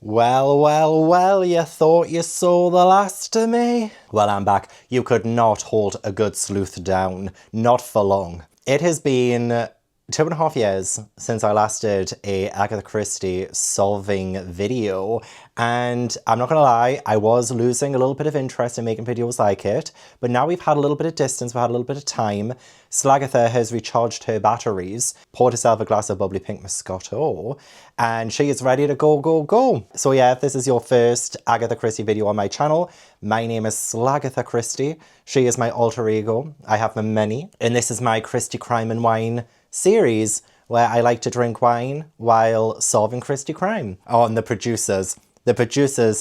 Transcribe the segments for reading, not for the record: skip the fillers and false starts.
Well, well, well, you thought you saw the last of me? Well, I'm back. You could not hold a good sleuth down. Not for long. It has been 2.5 years since I last did a Agatha Christie solving video, and I'm not gonna lie, I was losing a little bit of interest in making videos like it, but now we've had a little bit of distance, we've had a little bit of time. Slagatha has recharged her batteries, poured herself a glass of bubbly pink Moscato, and she is ready to go, go, go. So yeah, if this is your first Agatha Christie video on my channel, my name is Slagatha Christie. She is my alter ego. I have many, and this is my Christie Crime and Wine series where I like to drink wine while solving Christie crime. Oh, and the producers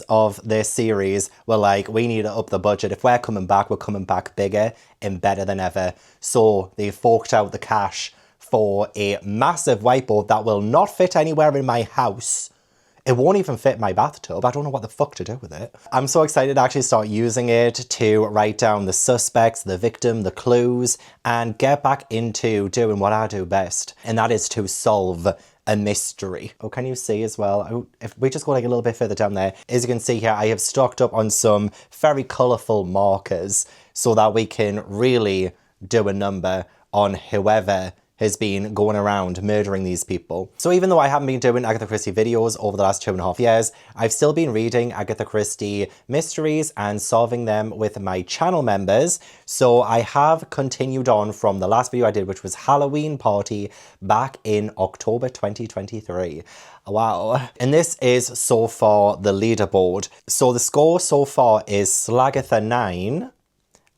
of this series were like, we need to up the budget. If we're coming back bigger and better than ever. So they forked out the cash for a massive whiteboard that will not fit anywhere in my house. It won't even fit my bathtub. I don't know what the fuck to do with it. I'm so excited to actually start using it to write down the suspects, the victim, the clues, and get back into doing what I do best. And that is to solve a mystery. Oh, can you see as well? If we just go like a little bit further down there, as you can see here, I have stocked up on some very colourful markers so that we can really do a number on whoever has been going around murdering these people. So even though I haven't been doing Agatha Christie videos over the last 2.5 years, I've still been reading Agatha Christie mysteries and solving them with my channel members. So I have continued on from the last video I did, which was Halloween Party back in October 2023. Wow. And this is so far the leaderboard. So the score so far is Slagatha 9,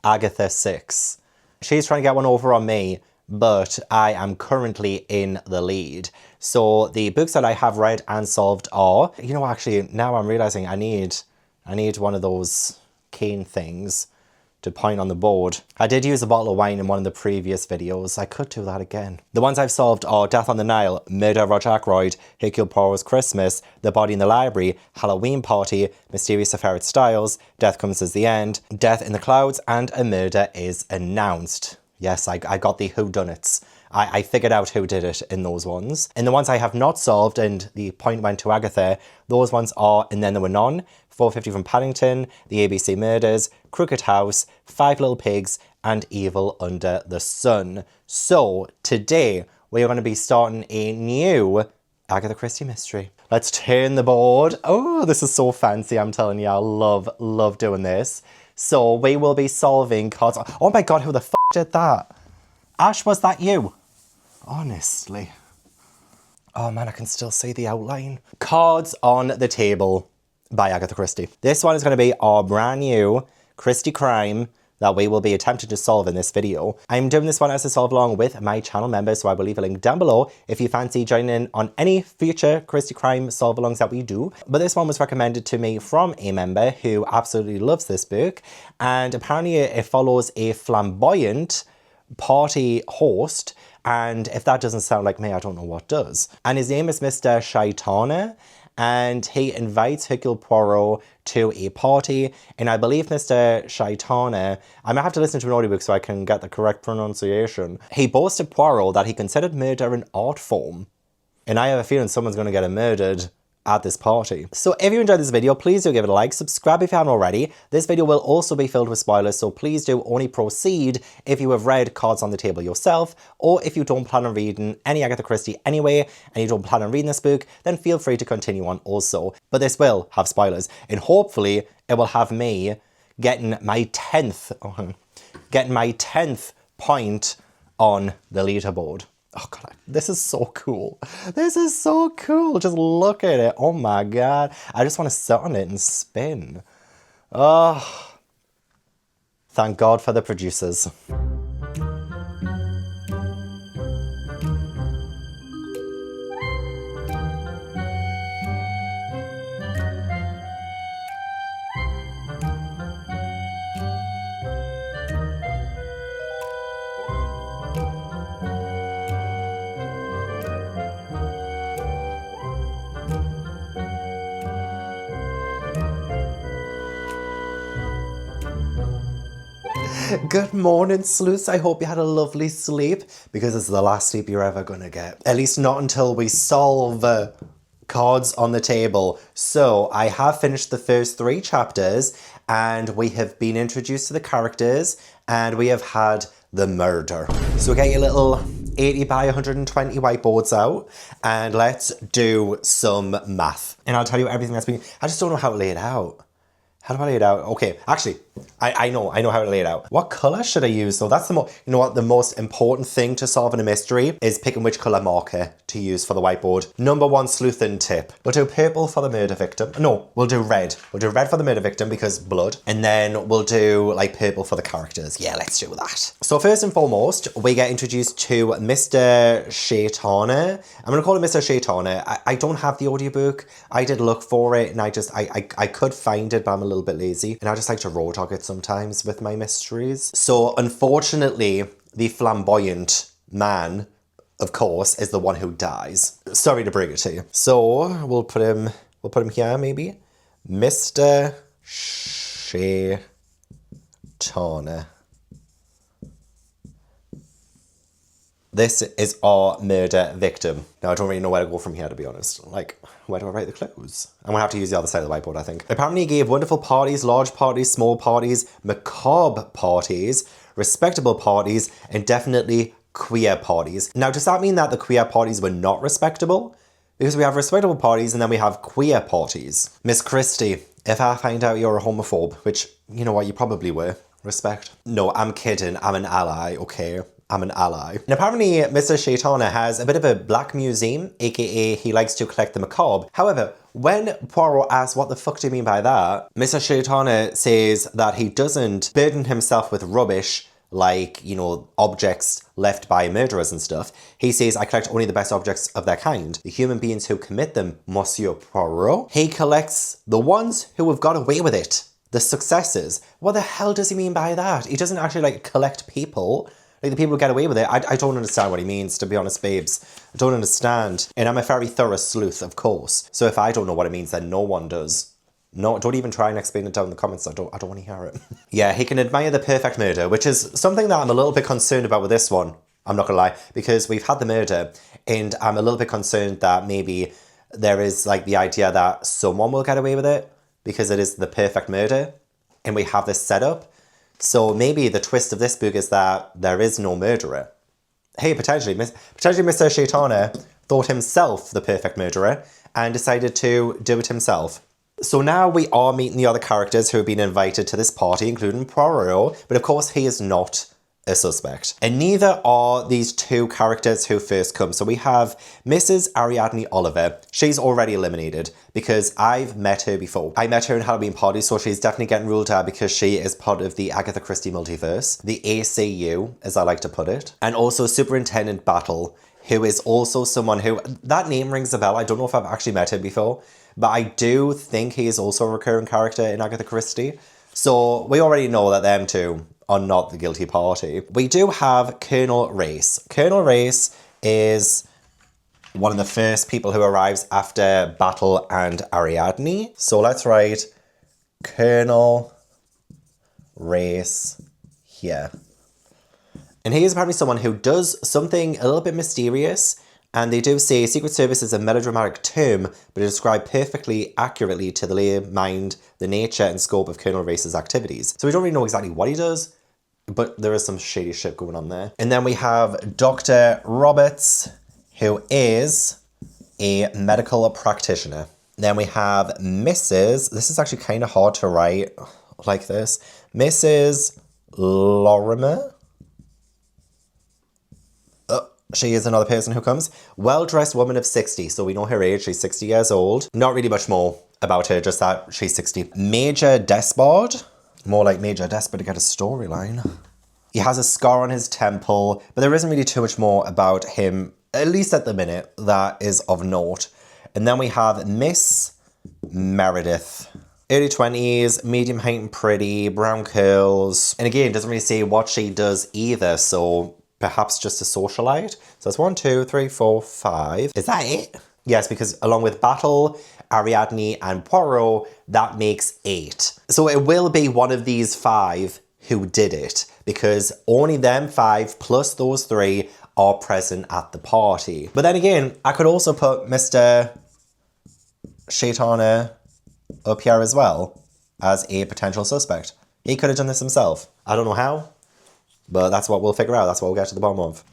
Agatha 6. She's trying to get one over on me, but I am currently in the lead. So the books that I have read and solved are, you know, actually now I'm realizing I need one of those cane things to point on the board. I did use a bottle of wine in one of the previous videos. I could do that again. The ones I've solved are Death on the Nile, Murder of Roger Ackroyd, Hercule Poirot's Christmas, The Body in the Library, Halloween Party, Mysterious Affair at Styles, Death Comes as the End, Death in the Clouds, and A Murder is Announced. Yes, I got the whodunits. I figured out who did it in those ones. And the ones I have not solved, and the point went to Agatha, those ones are And Then There Were None, 450 from Paddington, The ABC Murders, Crooked House, Five Little Pigs, and Evil Under the Sun. So today we are going to be starting a new Agatha Christie mystery. Let's turn the board. Oh, this is so fancy, I'm telling you. I love doing this. So we will be solving cards. Oh my god, who the f did that? Ash, was that you? Honestly. Oh man, I can still see the outline. Cards on the Table by Agatha Christie. This one is going to be our brand new Christie crime that we will be attempting to solve in this video. I'm doing this one as a solve along with my channel members, so I will leave a link down below if you fancy joining in on any future Christie crime solve alongs that we do. But this one was recommended to me from a member who absolutely loves this book, and apparently it follows a flamboyant party host, and if that doesn't sound like me, I don't know what does. And his name is Mr. Shaitana, and he invites Hercule Poirot to a party, and I believe Mr. Shaitana, I might have to listen to an audiobook so I can get the correct pronunciation. He boasted Poirot that he considered murder an art form, and I have a feeling someone's going to get murdered at this party. So if you enjoyed this video, please do give it a like, subscribe if you haven't already. This video will also be filled with spoilers, so please do only proceed if you have read Cards on the Table yourself, or if you don't plan on reading any Agatha Christie anyway, and you don't plan on reading this book, then feel free to continue on also. But this will have spoilers, and hopefully it will have me getting my 10th point on the leaderboard. Oh god, this is so cool. This is so cool. Just look at it. Oh my god. I just want to sit on it and spin. Oh. Thank God for the producers. Good morning, sleuths. I hope you had a lovely sleep, because it's the last sleep you're ever gonna get. At least not until we solve cards on the table. So I have finished the first 3 chapters and we have been introduced to the characters and we have had the murder. So get your little 80 by 120 whiteboards out and let's do some math. And I'll tell you everything that's been, I just don't know how to lay it out. How do I lay it out? Okay, actually, I know how to lay it out. What color should I use? So that's the you know what, the most important thing to solving a mystery is picking which color marker to use for the whiteboard. Number 1 sleuthing tip. We'll do purple for the murder victim. No, we'll do red. We'll do red for the murder victim because blood. And then we'll do like purple for the characters. Yeah, let's do that. So first and foremost, we get introduced to Mr. Shaitana. I'm gonna call him Mr. Shaitana. I don't have the audiobook. I did look for it and I could find it, but I'm a little bit lazy and I just like to raw dog it sometimes with my mysteries. So unfortunately, the flamboyant man, of course, is the one who dies. Sorry to bring it to you. So we'll put him here maybe. Mr. Shaitana. This is our murder victim. Now, I don't really know where to go from here, to be honest. Like, where do I write the clues? I'm gonna have to use the other side of the whiteboard, I think. Apparently he gave wonderful parties, large parties, small parties, macabre parties, respectable parties, and definitely queer parties. Now, does that mean that the queer parties were not respectable? Because we have respectable parties and then we have queer parties. Miss Christie, if I find out you're a homophobe, which, you know what, you probably were, respect. No, I'm kidding, I'm an ally, okay? I'm an ally. And apparently Mr. Shaitana has a bit of a black museum, aka he likes to collect the macabre. However, when Poirot asks what the fuck do you mean by that, Mr. Shaitana says that he doesn't burden himself with rubbish like, you know, objects left by murderers and stuff. He says, I collect only the best objects of their kind, the human beings who commit them, Monsieur Poirot. He collects the ones who have got away with it, the successes. What the hell does he mean by that? He doesn't actually like collect people. Like the people who get away with it. I don't understand what he means, to be honest, babes. I don't understand. And I'm a very thorough sleuth, of course. So if I don't know what it means, then no one does. No, don't even try and explain it down in the comments. I don't want to hear it. Yeah, he can admire the perfect murder, which is something that I'm a little bit concerned about with this one. I'm not gonna lie, because we've had the murder and I'm a little bit concerned that maybe there is like the idea that someone will get away with it because it is the perfect murder and we have this setup. So maybe the twist of this book is that there is no murderer. Hey, potentially Mr. Shaitana thought himself the perfect murderer and decided to do it himself. So now we are meeting the other characters who have been invited to this party, including Poirot, but of course he is not a suspect. And neither are these 2 characters who first come. So we have Mrs. Ariadne Oliver. She's already eliminated because I've met her before. I met her in Halloween Party, so she's definitely getting ruled out because she is part of the Agatha Christie multiverse, the ACU, as I like to put it. And also Superintendent Battle, who is also someone who, that name rings a bell. I don't know if I've actually met him before, but I do think he is also a recurring character in Agatha Christie. So we already know that them 2 are not the guilty party. We do have Colonel Race. Colonel Race is one of the first people who arrives after Battle and Ariadne. So let's write Colonel Race here. And he is apparently someone who does something a little bit mysterious. And they do say Secret Service is a melodramatic term, but it describes perfectly accurately to the lay mind the nature and scope of Colonel Race's activities. So we don't really know exactly what he does, but there is some shady shit going on there. And then we have Dr. Roberts, who is a medical practitioner. Then we have Mrs. This is actually kind of hard to write like this. Mrs. Lorimer. She is another person who comes. Well-dressed woman of 60. So we know her age. She's 60 years old. Not really much more about her, just that she's 60. Major Despard. More like Major Despard to get a storyline. He has a scar on his temple, but there isn't really too much more about him, at least at the minute, that is of note. And then we have Miss Meredith. Early 20s, medium height and pretty, brown curls. And again, it doesn't really say what she does either, so perhaps just a socialite. So that's 1, 2, 3, 4, 5. Is that it? Yes, because along with Battle, Ariadne, and Poirot, that makes 8. So it will be one of these 5 who did it, because only them 5 plus those 3 are present at the party. But then again, I could also put Mr. Shaitana up here as well as a potential suspect. He could have done this himself. I don't know how, but that's what we'll figure out. That's what we'll get to the bottom of.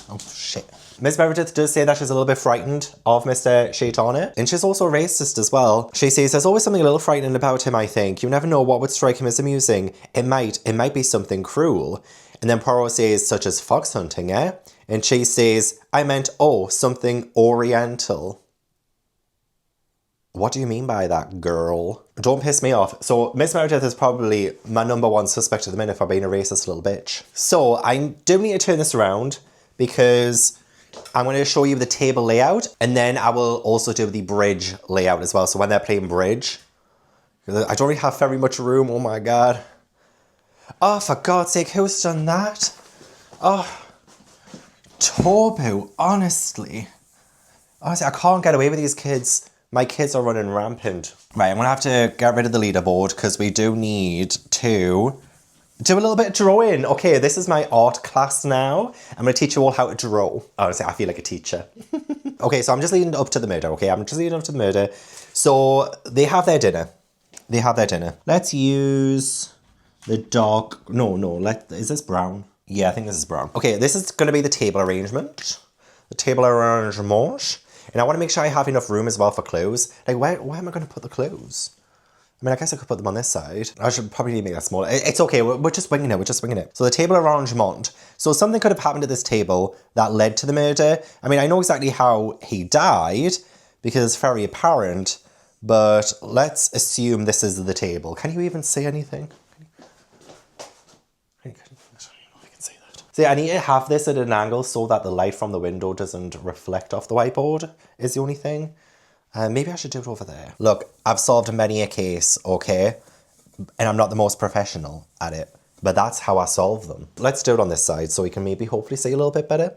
Oh, shit. Miss Meredith does say that she's a little bit frightened of Mr. Shaitana, and she's also racist as well. She says there's always something a little frightening about him, I think. You never know what would strike him as amusing. It might be something cruel. And then Poirot says, such as fox hunting, eh? And she says, I meant, oh, something oriental. What do you mean by that, girl? Don't piss me off. So Miss Meredith is probably my number one suspect at the minute for being a racist little bitch. So I do need to turn this around because I'm going to show you the table layout, and then I will also do the bridge layout as well. So when they're playing bridge, I don't really have very much room. Oh my God. Oh, for God's sake, who's done that? Oh, Tobu, honestly. Honestly, I can't get away with these kids. My kids are running rampant. Right, I'm going to have to get rid of the leaderboard because we do need to do a little bit of drawing. Okay, this is my art class now. I'm going to teach you all how to draw. Honestly, I feel like a teacher. Okay, so I'm just leading up to the murder, okay? I'm just leading up to the murder. So they have their dinner. Let's use the dark... No, is this brown? Yeah, I think this is brown. Okay, this is going to be the table arrangement. The table arrangement. And I want to make sure I have enough room as well for clothes. Like, where am I going to put the clothes? I mean, I guess I could put them on this side. I should probably need to make that smaller. It's okay, we're just winging it. So the table arrangement. So something could have happened to this table that led to the murder. I mean, I know exactly how he died because it's very apparent, but let's assume this is the table. Can you even say anything? I don't know if I can say that. See, I need to have this at an angle so that the light from the window doesn't reflect off the whiteboard is the only thing. Maybe I should do it over there. Look, I've solved many a case, okay? And I'm not the most professional at it, but that's how I solve them. Let's do it on this side so we can maybe hopefully see a little bit better.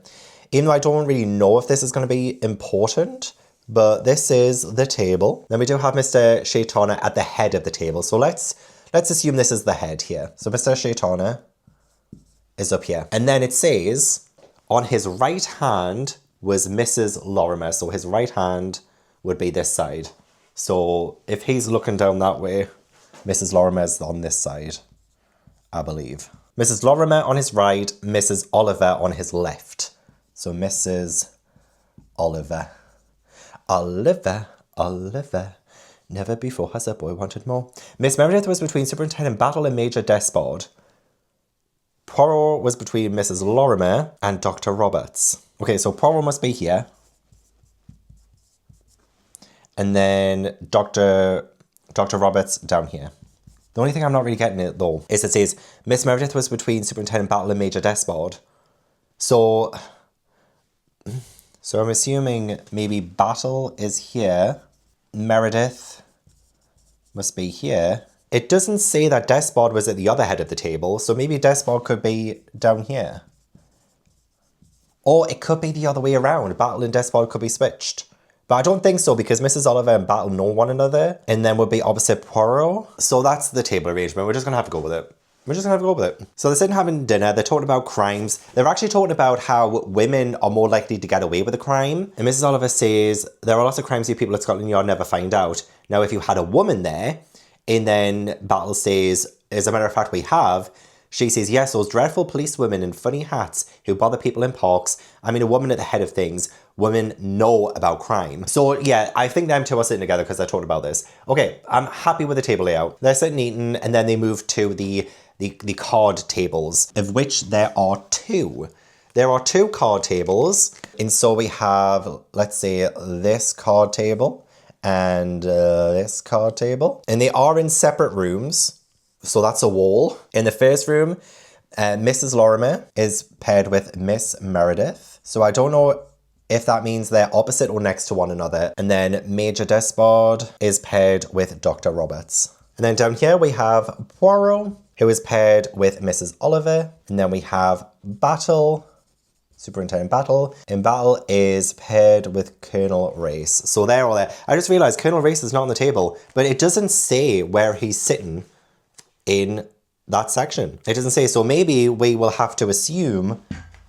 Even though I don't really know if this is going to be important, but this is the table. Then we do have Mr. Shaitana at the head of the table. So let's assume this is the head here. So Mr. Shaitana is up here. And then it says on his right hand was Mrs. Lorimer. So his right hand would be this side. So if he's looking down that way, Mrs. Lorimer's on this side, I believe. Mrs. Lorimer on his right, Mrs. Oliver on his left. So Mrs. Oliver. Oliver. Never before has a boy wanted more. Miss Meredith was between Superintendent Battle and Major Despard. Poirot was between Mrs. Lorimer and Dr. Roberts. Okay, so Poirot must be here. And then Dr. Roberts down here. The only thing I'm not really getting it though is it says Miss Meredith was between Superintendent Battle and Major Despard. So I'm assuming maybe Battle is here. Meredith must be here. It doesn't say that Despard was at the other head of the table, so maybe Despard could be down here. Or it could be the other way around. Battle and Despard could be switched. But I don't think so because Mrs. Oliver and Battle know one another and then would be opposite Poirot. So that's the table arrangement. We're just going to have to go with it. So they're sitting having dinner. They're talking about crimes. They're actually talking about how women are more likely to get away with a crime. And Mrs. Oliver says, there are lots of crimes you people at Scotland Yard never find out. Now, if you had a woman there, and then Battle says, as a matter of fact, we have. She says, yes, those dreadful policewomen in funny hats who bother people in parks. I mean, a woman at the head of things. Women know about crime. So yeah, I think them two are sitting together because they're talking about this. Okay, I'm happy with the table layout. They're sitting eating and then they move to the card tables, of which there are two. There are two card tables. And so we have, let's say, this card table and this card table. And they are in separate rooms. So that's a wall. In the first room, Mrs. Lorimer is paired with Miss Meredith. So I don't know if that means they're opposite or next to one another. And then Major Despard is paired with Dr. Roberts. And then down here we have Poirot, who is paired with Mrs. Oliver. And then we have Battle, Superintendent Battle. And Battle is paired with Colonel Race. So they're all there. I just realized Colonel Race is not on the table, but it doesn't say where he's sitting in that section. It doesn't say. So maybe we will have to assume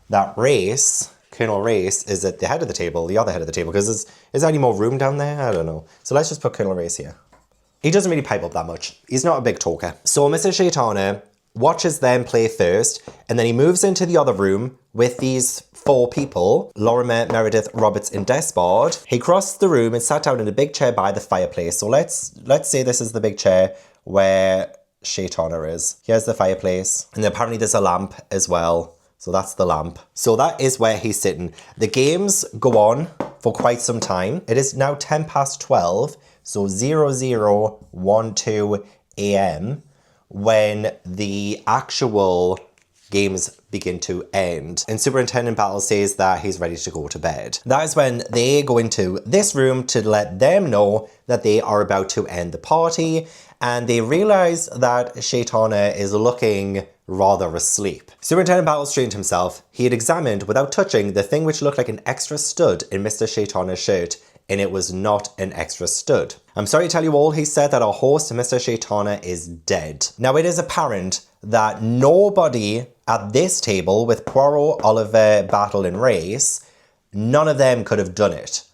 that Race Colonel Race is at the head of the table, the other head of the table, because is there any more room down there? I don't know. So let's just put Colonel Race here. He doesn't really pipe up that much. He's not a big talker. So Mr. Shaitana watches them play first, and then he moves into the other room with these 4 people, Lorimer, Meredith, Roberts, and Despard. He crossed the room and sat down in a big chair by the fireplace. So let's say this is the big chair where Shaitana is. Here's the fireplace, and apparently there's a lamp as well. So that's the lamp. So that is where he's sitting. The games go on for quite some time. It is now 10 past 12, so 0012 a.m. when the actual games begin to end. And Superintendent Battle says that he's ready to go to bed. That is when they go into this room to let them know that they are about to end the party, and they realize that Shaitana is looking rather asleep. Superintendent Battle straightened himself. He had examined, without touching, the thing which looked like an extra stud in Mr. Shaitana's shirt, and it was not an extra stud. I'm sorry to tell you all, he said, that our host, Mr. Shaitana, is dead. Now, it is apparent that nobody at this table, with Poirot, Oliver, Battle, and Race, none of them could have done it.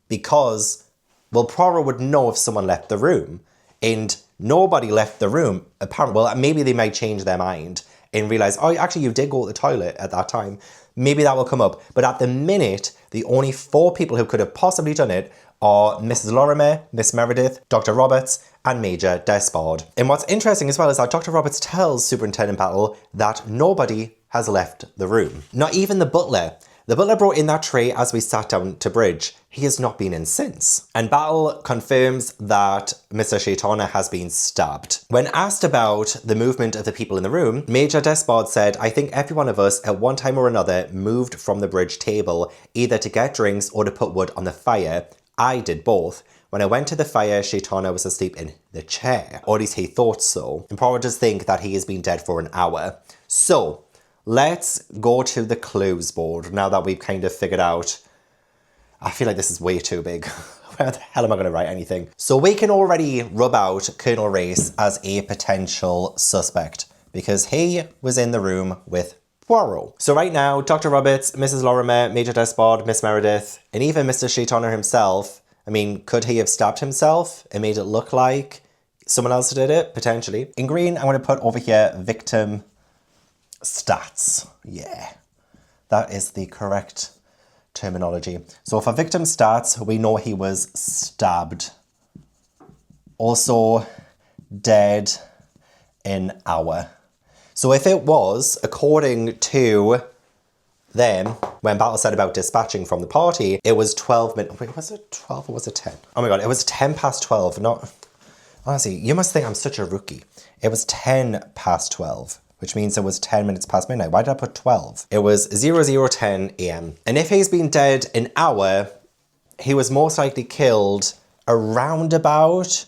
Because, well, Poirot would know if someone left the room. And nobody left the room. Apparently, well, maybe they might change their mind and realize, oh, actually, you did go to the toilet at that time. Maybe that will come up. But at the minute, the only 4 people who could have possibly done it are Mrs. Lorimer, Miss Meredith, Dr. Roberts, and Major Despard. And what's interesting as well is that Dr. Roberts tells Superintendent Battle that nobody has left the room. Not even the butler. The butler brought in that tray as we sat down to bridge. He has not been in since. And Battle confirms that Mr. Shaitana has been stabbed. When asked about the movement of the people in the room, Major Despard said, I think every one of us at one time or another moved from the bridge table, either to get drinks or to put wood on the fire. I did both. When I went to the fire, Shaitana was asleep in the chair. Or at least he thought so. And Poirot does think that he has been dead for an hour. So, let's go to the clues board now that we've kind of figured out. I feel like this is way too big. Where the hell am I going to write anything? So we can already rub out Colonel Race as a potential suspect because he was in the room with Poirot. So right now, Dr. Roberts, Mrs. Lorimer, Major Despard, Miss Meredith, and even Mr. Shaitana himself, I mean, could he have stabbed himself and made it look like someone else did it? Potentially. In green, I'm going to put over here victim stats. Yeah, that is the correct terminology. So for victim stats, we know he was stabbed. Also dead in hour. So if it was, according to them, when Battle said about dispatching from the party, it was 12 minutes. Wait, was it 12 or was it 10? Oh my God, it was 10 past 12. Not, honestly, you must think I'm such a rookie. It was 10 past 12. Which means it was 10 minutes past midnight. Why did I put 12? It was 0010 a.m. And if he's been dead an hour, he was most likely killed around about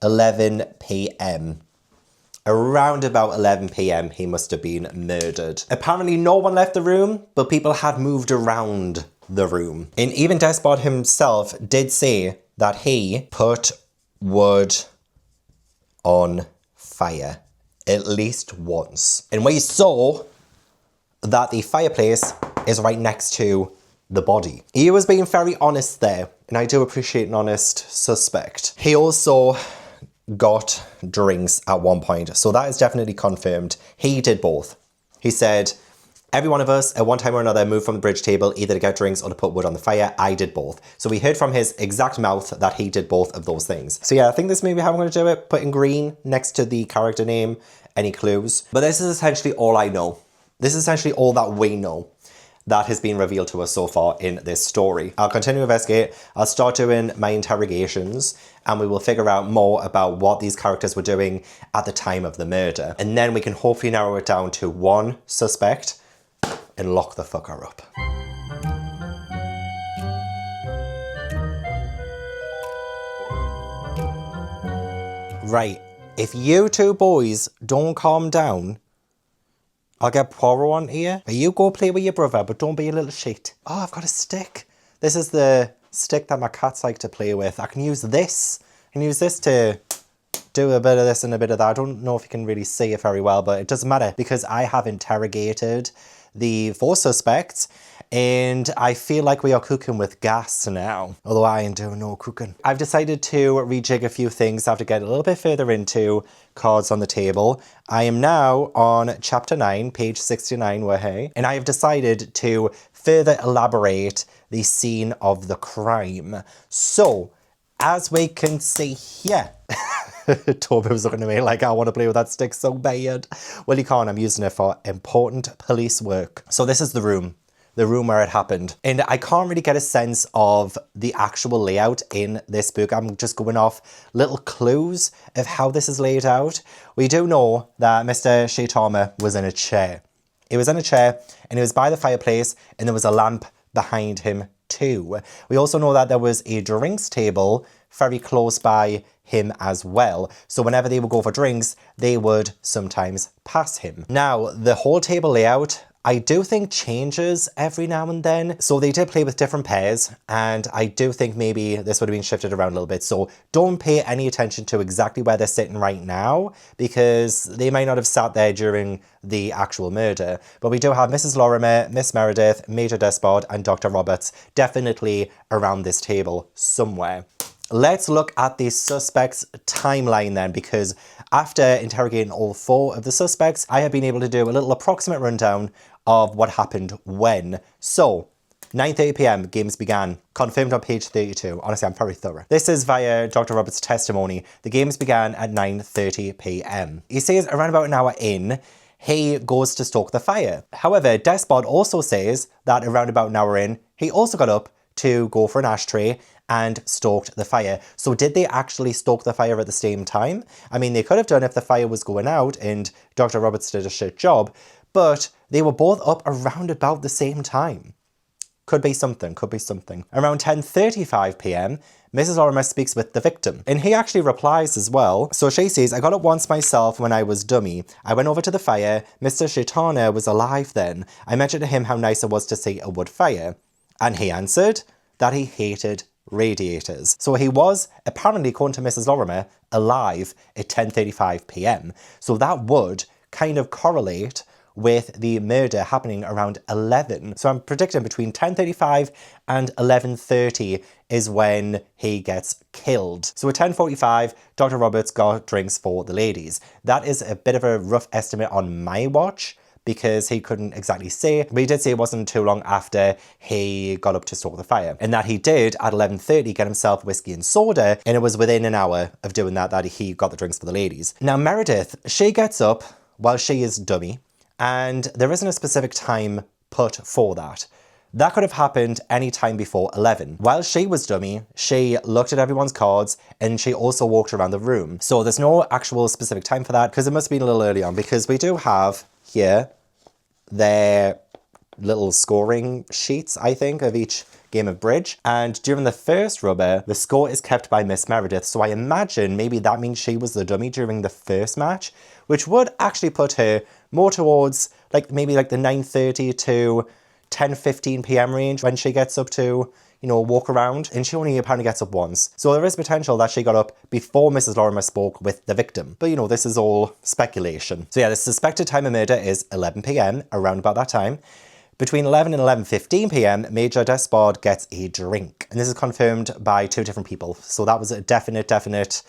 11 p.m. Around about 11 p.m. he must have been murdered. Apparently no one left the room, but people had moved around the room. And even Despard himself did say that he put wood on fire. At least once. And we saw that the fireplace is right next to the body. He was being very honest there, and I do appreciate an honest suspect. He also got drinks at one point, so that is definitely confirmed. He did both. He said, every one of us at one time or another moved from the bridge table either to get drinks or to put wood on the fire. I did both. So we heard from his exact mouth that he did both of those things. So yeah, I think this may be how I'm going to do it. Put in green next to the character name, any clues. But this is essentially all I know. This is essentially all that we know that has been revealed to us so far in this story. I'll continue to investigate. I'll start doing my interrogations and we will figure out more about what these characters were doing at the time of the murder. And then we can hopefully narrow it down to one suspect and lock the fucker up. Right, if you two boys don't calm down, I'll get Poirot on here. You go play with your brother, but don't be a little shit. Oh, I've got a stick. This is the stick that my cats like to play with. I can use this. I can use this to do a bit of this and a bit of that. I don't know if you can really see it very well, but it doesn't matter because I have interrogated the 4 suspects and I feel like we are cooking with gas now, although I ain't doing no cooking. I've decided to rejig a few things. I have to get a little bit further into cards on the table. I am now on chapter 9, page 69, wahey, and I have decided to further elaborate the scene of the crime. So, as we can see here, Toby was looking at me like, I want to play with that stick so bad. Well, you can't. I'm using it for important police work. So this is the room where it happened. And I can't really get a sense of the actual layout in this book. I'm just going off little clues of how this is laid out. We do know that Mr. Shaitama was in a chair. He was in a chair and he was by the fireplace and there was a lamp behind him too. We also know that there was a drinks table very close by him as well. So whenever they would go for drinks, they would sometimes pass him. Now, the whole table layout, I do think changes every now and then. So they did play with different pairs and I do think maybe this would have been shifted around a little bit. So don't pay any attention to exactly where they're sitting right now because they might not have sat there during the actual murder. But we do have Mrs. Lorimer, Miss Meredith, Major Despard and Dr. Roberts definitely around this table somewhere. Let's look at the suspects' timeline then, because after interrogating all 4 of the suspects, I have been able to do a little approximate rundown of what happened when. So, 9:30 p.m, games began, confirmed on page 32. Honestly, I'm very thorough. This is via Dr. Roberts' testimony. The games began at 9:30 p.m. He says around about an hour in, he goes to stoke the fire. However, Despard also says that around about an hour in, he also got up to go for an ashtray and stoked the fire. So did they actually stoke the fire at the same time? I mean, they could have done if the fire was going out and Dr. Roberts did a shit job, but they were both up around about the same time. Could be something, could be something. Around 10:35 p.m, Mrs. Lorimer speaks with the victim, and he actually replies as well. So she says, I got up once myself when I was dummy. I went over to the fire. Mr. Shaitana was alive then. I mentioned to him how nice it was to see a wood fire. And he answered that he hated radiators. So he was, apparently according to Mrs. Lorimer, alive at 10:35 p.m. So that would kind of correlate with the murder happening around 11. So I'm predicting between 10:35 and 11:30 is when he gets killed. So at 10:45, Dr. Roberts got drinks for the ladies. That is a bit of a rough estimate on my watch, because he couldn't exactly say, but he did say it wasn't too long after he got up to stoke the fire. And that he did, at 11:30, get himself whiskey and soda, and it was within an hour of doing that he got the drinks for the ladies. Now Meredith, she gets up while she is dummy, and there isn't a specific time put for that. That could have happened any time before 11. While she was dummy, she looked at everyone's cards and she also walked around the room. So there's no actual specific time for that because it must have been a little early on, because we do have here their little scoring sheets, I think, of each game of bridge. And during the first rubber, the score is kept by Miss Meredith. So I imagine maybe that means she was the dummy during the first match, which would actually put her more towards maybe the 9:30 to 10:15 p.m. range when she gets up to, walk around. And she only apparently gets up once. So there is potential that she got up before Mrs. Lorimer spoke with the victim. But, this is all speculation. So yeah, the suspected time of murder is 11 p.m, around about that time. Between 11 and 11:15 p.m, Major Despard gets a drink. And this is confirmed by 2 different people. So that was a definite,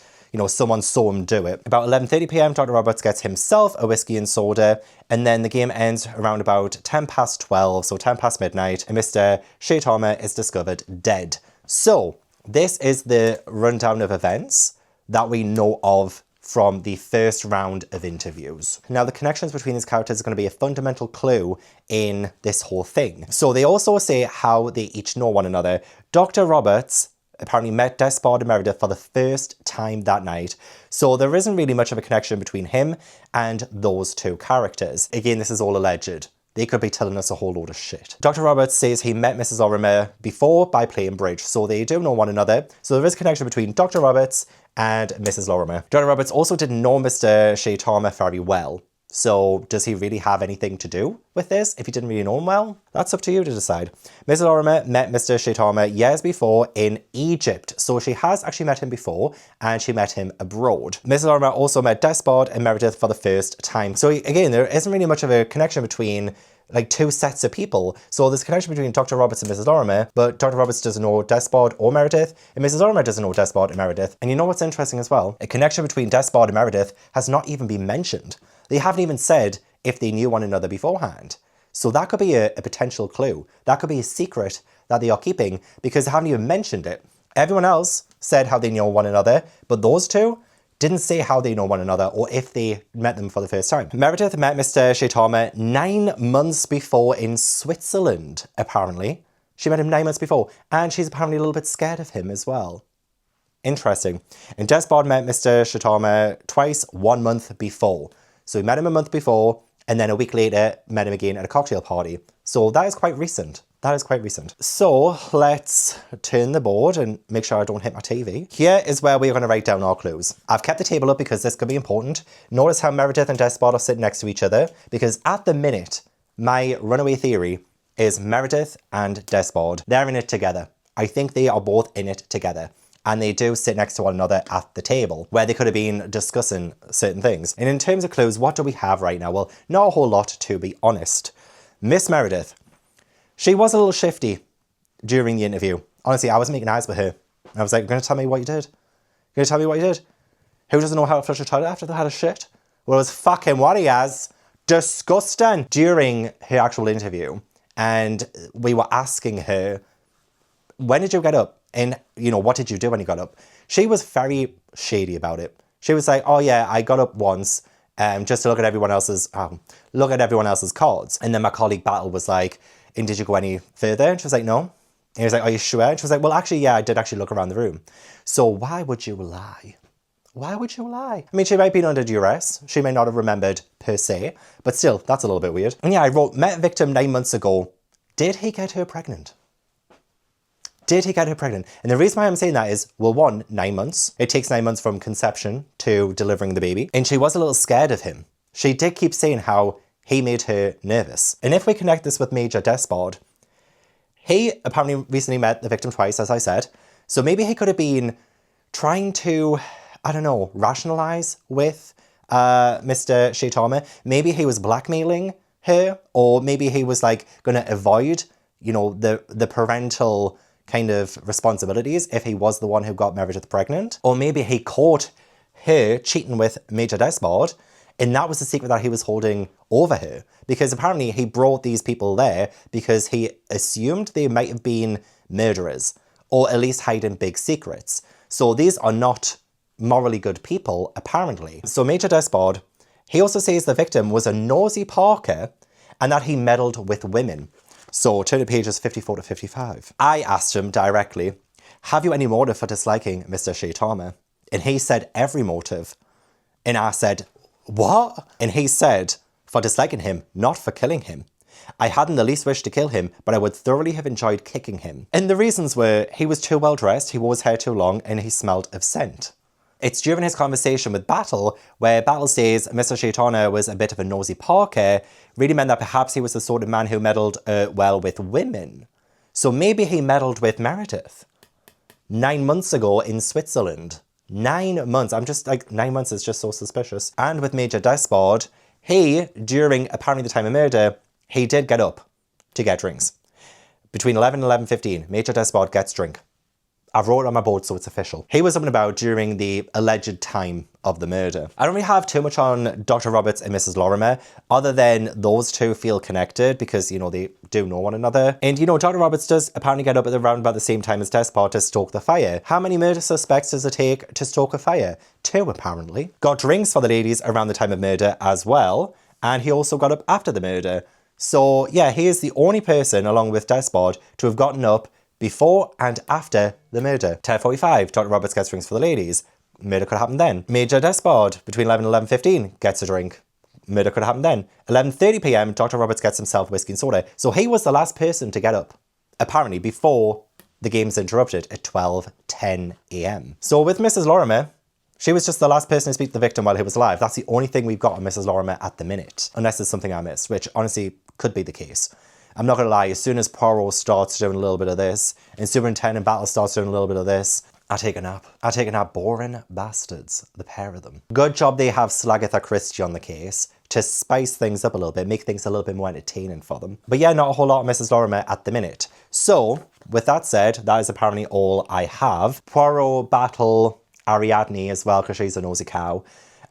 someone saw him do it. About 11:30 p.m, Dr. Roberts gets himself a whiskey and soda, and then the game ends around about 10 past 12, so 10 past midnight, and Mr. Shaitama is discovered dead. So, this is the rundown of events that we know of from the first round of interviews. Now, the connections between these characters are going to be a fundamental clue in this whole thing. So, they also say how they each know one another. Dr. Roberts apparently met Despard and Meredith for the first time that night. So there isn't really much of a connection between him and those 2 characters. Again, this is all alleged. They could be telling us a whole load of shit. Dr. Roberts says he met Mrs. Lorimer before by playing bridge, so they do know one another. So there is a connection between Dr. Roberts and Mrs. Lorimer. Dr. Roberts also didn't know Mr. Shaitama very well. So does he really have anything to do with this if he didn't really know him well? That's up to you to decide. Mrs. Lorimer met Mr. Shaitama years before in Egypt. So she has actually met him before and she met him abroad. Mrs. Lorimer also met Despard and Meredith for the first time. So again, there isn't really much of a connection between like two sets of people. So there's a connection between Dr. Roberts and Mrs. Lorimer, but Dr. Roberts doesn't know Despard or Meredith, and Mrs. Lorimer doesn't know Despard and Meredith. And you know what's interesting as well? A connection between Despard and Meredith has not even been mentioned. They haven't even said if they knew one another beforehand. So that could be a potential clue. That could be a secret that they are keeping because they haven't even mentioned it. Everyone else said how they know one another, but those two didn't say how they know one another or if they met them for the first time. Meredith met Mr. Shaitama 9 months before in Switzerland, apparently. She met him 9 months before, and she's apparently a little bit scared of him as well. Interesting. And Despard met Mr. Shaitama twice 1 month before. So he met him a month before, and then a week later, met him again at a cocktail party. So that is quite recent. That is quite recent. So let's turn the board and make sure I don't hit my TV. Here is where we are going to write down our clues. I've kept the table up because this could be important. Notice how Meredith and Despard are sitting next to each other, because at the minute, my runaway theory is Meredith and Despard. They're in it together. I think they are both in it together. And they do sit next to one another at the table, where they could have been discussing certain things. And in terms of clues, what do we have right now? Well, not a whole lot, to be honest. Miss Meredith. She was a little shifty during the interview. Honestly, I was making eyes with her. I was like, you're going to tell me what you did? You're going to tell me what you did? Who doesn't know how to flush a toilet after they had a shit? Well, it was fucking what he has. Disgusting. During her actual interview, and we were asking her, when did you get up? And, you know, what did you do when you got up? She was very shady about it. She was like, oh yeah, I got up once just to look at everyone else's cards. And then my colleague Battle was like, and did you go any further? And she was like, no. And he was like, are you sure? And she was like, well, actually, yeah, I did actually look around the room. So why would you lie? Why would you lie? I mean, she might have been under duress. She may not have remembered per se, but still, that's a little bit weird. And yeah, I wrote, met victim 9 months ago. Did he get her pregnant? Did he get her pregnant? And the reason why I'm saying that is, well, 1, 9 months. It takes 9 months from conception to delivering the baby. And she was a little scared of him. She did keep saying how he made her nervous. And if we connect this with Major Despard, he apparently recently met the victim twice, as I said. So maybe he could have been trying to, I don't know, rationalize with Mr. Shaitama. Maybe he was blackmailing her, or maybe he was like going to avoid, you know, the parental kind of responsibilities if he was the one who got Meredith pregnant. Or maybe he caught her cheating with Major Despard, and that was the secret that he was holding over her. Because apparently he brought these people there because he assumed they might have been murderers, or at least hiding big secrets. So these are not morally good people, apparently. So Major Despard, he also says the victim was a nosy Parker and that he meddled with women. So turn to pages 54 to 55. I asked him directly, have you any motive for disliking Mr. Shaitama? And he said, every motive. And I said, what? And he said, for disliking him, not for killing him. I hadn't the least wish to kill him, but I would thoroughly have enjoyed kicking him. And the reasons were, he was too well dressed, he wore his hair too long, and he smelled of scent. It's during his conversation with Battle, where Battle says Mr. Shaitana was a bit of a nosy Parker, really meant that perhaps he was the sort of man who meddled well with women. So maybe he meddled with Meredith 9 months ago in Switzerland. 9 months. I'm just like, 9 months is just so suspicious. And with Major Despard, he, during apparently the time of murder, he did get up to get drinks. Between 11 and 11:15, Major Despard gets drink. I wrote it on my board so it's official. He was up and about during the alleged time of the murder. I don't really have too much on Dr. Roberts and Mrs. Lorimer, other than those two feel connected because, you know, they do know one another. And, you know, Dr. Roberts does apparently get up at around about the same time as Despard to stoke the fire. How many murder suspects does it take to stoke a fire? 2, apparently. Got drinks for the ladies around the time of murder as well. And he also got up after the murder. So, yeah, he is the only person, along with Despard, to have gotten up before and after the murder. 10:45, Dr. Roberts gets drinks for the ladies. Murder could happen then. Major Despard, between 11 and 11:15, gets a drink. Murder could happen then. 11:30 p.m, Dr. Roberts gets himself whiskey and soda. So he was the last person to get up, apparently, before the game's interrupted at 12:10 a.m. So with Mrs. Lorimer, She was just the last person to speak to the victim while he was alive. That's the only thing we've got on Mrs. Lorimer at the minute. Unless there's something I missed, which honestly could be the case. I'm not gonna lie, as soon as Poirot starts doing a little bit of this, and Superintendent Battle starts doing a little bit of this, I take a nap. I take a nap. Boring bastards, the pair of them. Good job they have Agatha Christie on the case to spice things up a little bit, make things a little bit more entertaining for them. But yeah, not a whole lot of Mrs. Lorimer at the minute. So, with that said, that is apparently all I have. Poirot, Battle, Ariadne as well, because she's a nosy cow,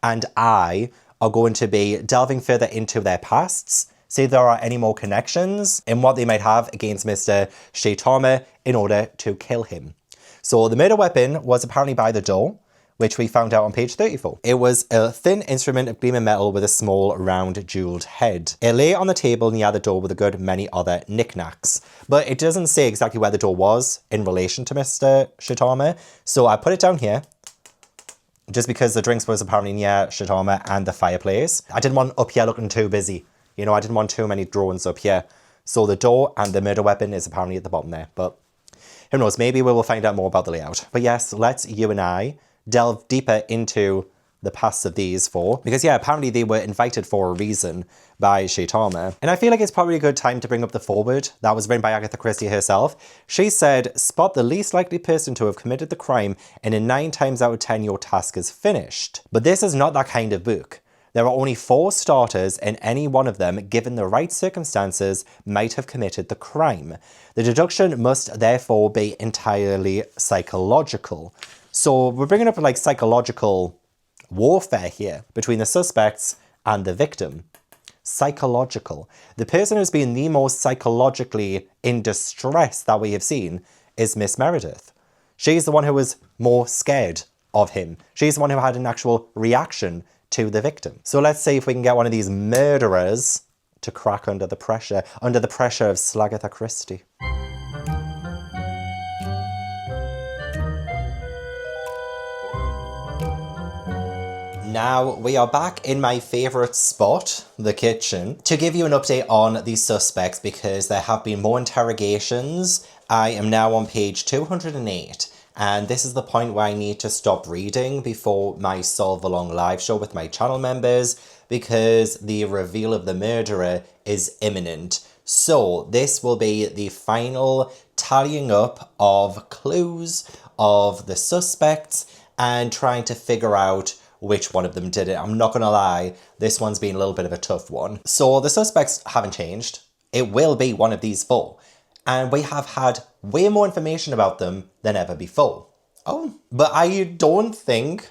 and I are going to be delving further into their pasts, see if there are any more connections and what they might have against Mr. Shitama in order to kill him. So the murder weapon was apparently by the door, which we found out on page 34. It was a thin instrument of gleaming metal with a small, round, jewelled head. It lay on the table near the door with a good many other knickknacks. But it doesn't say exactly where the door was in relation to Mr. Shitama, so I put it down here, just because the drinks was apparently near Shitama and the fireplace. I didn't want up here looking too busy. You know, I didn't want too many drawings up here. So the door and the murder weapon is apparently at the bottom there. But who knows, maybe we will find out more about the layout. But yes, let's you and I delve deeper into the pasts of these four. Because yeah, apparently they were invited for a reason by Shitama. And I feel like it's probably a good time to bring up the foreword that was written by Agatha Christie herself. She said, spot the least likely person to have committed the crime and in 9 times out of 10 your task is finished. But this is not that kind of book. There are only 4 starters and any one of them, given the right circumstances, might have committed the crime. The deduction must therefore be entirely psychological. So we're bringing up like psychological warfare here between the suspects and the victim. Psychological. The person who's been the most psychologically in distress that we have seen is Miss Meredith. She's the one who was more scared of him. She's the one who had an actual reaction to the victim. So let's see if we can get one of these murderers to crack under the pressure of Agatha Christie. Now, we are back in my favourite spot, the kitchen, to give you an update on these suspects because there have been more interrogations. I am now on page 208, and this is the point where I need to stop reading before my Solve Along live show with my channel members because the reveal of the murderer is imminent. So, this will be the final tallying up of clues of the suspects and trying to figure out which one of them did it. I'm not gonna lie, this one's been a little bit of a tough one. So the suspects haven't changed. It will be one of these 4. And we have had way more information about them than ever before. Oh, but I don't think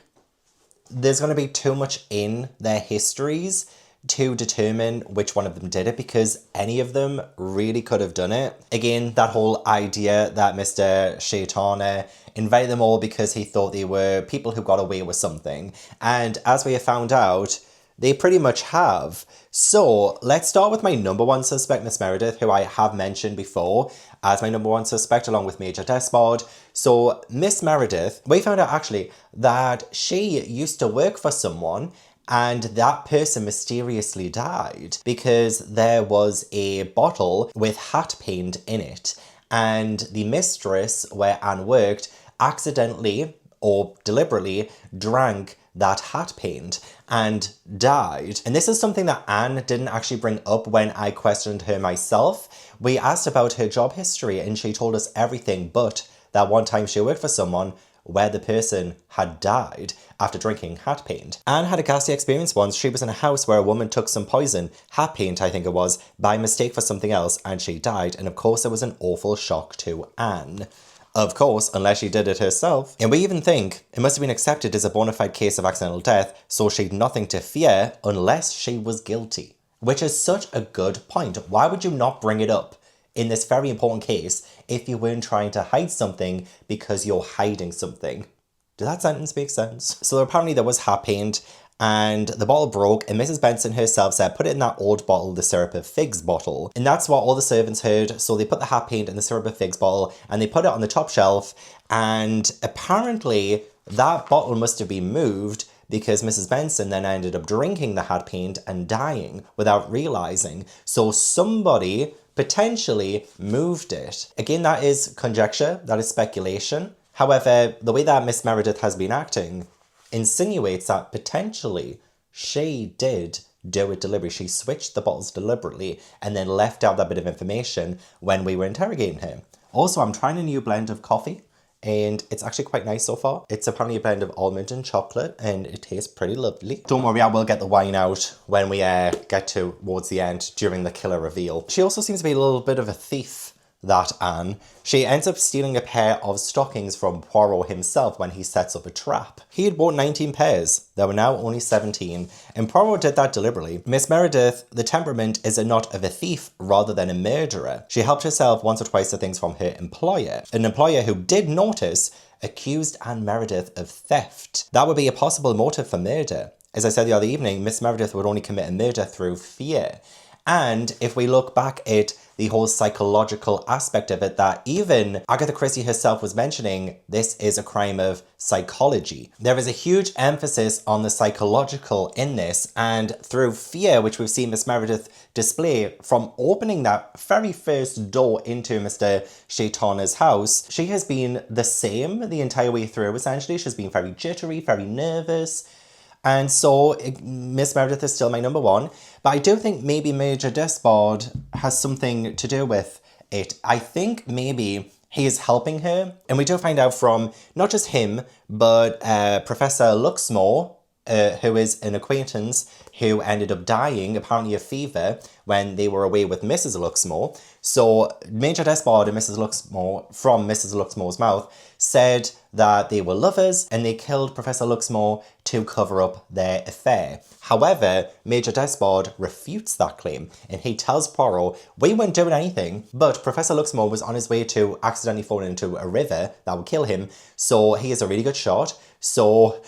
there's gonna be too much in their histories to determine which one of them did it because any of them really could have done it. Again, that whole idea that Mr. Shaitana invited them all because he thought they were people who got away with something. And as we have found out, they pretty much have. So let's start with my number 1 suspect, Miss Meredith, who I have mentioned before as my number 1 suspect along with Major Despard. So Miss Meredith, we found out actually that she used to work for someone and that person mysteriously died because there was a bottle with hat paint in it. And the mistress where Anne worked accidentally or deliberately drank that hat paint and died. And this is something that Anne didn't actually bring up when I questioned her myself. We asked about her job history and she told us everything but that one time she worked for someone where the person had died after drinking hat paint. Anne had a ghastly experience once. She was in a house where a woman took some poison, hat paint I think it was, by mistake for something else and she died. And of course it was an awful shock to Anne. Of course, unless she did it herself. And we even think it must have been accepted as a bona fide case of accidental death, so she'd nothing to fear unless she was guilty. Which is such a good point. Why would you not bring it up in this very important case if you weren't trying to hide something because you're hiding something? Did that sentence make sense? So apparently there was hat paint and the bottle broke and Mrs. Benson herself said put it in that old bottle, the syrup of figs bottle. And that's what all the servants heard, so they put the hat paint in the syrup of figs bottle and they put it on the top shelf, and apparently that bottle must have been moved because Mrs. Benson then ended up drinking the hat paint and dying without realising. So somebody potentially moved it. Again, that is conjecture, that is speculation. However, the way that Miss Meredith has been acting, insinuates that potentially she did do it deliberately. She switched the bottles deliberately and then left out that bit of information when we were interrogating her. Also, I'm trying a new blend of coffee and it's actually quite nice so far. It's apparently a blend of almond and chocolate and it tastes pretty lovely. Don't worry, I will get the wine out when we get towards the end during the killer reveal. She also seems to be a little bit of a thief, that Anne. She ends up stealing a pair of stockings from Poirot himself when he sets up a trap. He had bought 19 pairs. There were now only 17, and Poirot did that deliberately. Miss Meredith, the temperament is not of a thief rather than a murderer. She helped herself once or twice to things from her employer. An employer who did notice accused Anne Meredith of theft. That would be a possible motive for murder. As I said the other evening, Miss Meredith would only commit a murder through fear. And if we look back at the whole psychological aspect of it, that even Agatha Christie herself was mentioning, this is a crime of psychology. There is a huge emphasis on the psychological in this, and through fear, which we've seen Miss Meredith display from opening that very first door into Mr. Chaitana's house, she has been the same the entire way through, essentially. She's been very jittery, very nervous. And so Miss Meredith is still my number one. But I do think maybe Major Despard has something to do with it. I think maybe he is helping her. And we do find out from not just him, but Professor Luxmore, who is an acquaintance who ended up dying, apparently of fever, when they were away with Mrs. Luxmore. So Major Despard and Mrs. Luxmore, from Mrs. Luxmore's mouth, said that they were lovers and they killed Professor Luxmore to cover up their affair. However, Major Despard refutes that claim and he tells Poirot, we weren't doing anything, but Professor Luxmore was on his way to accidentally fall into a river that would kill him, so he is a really good shot. So,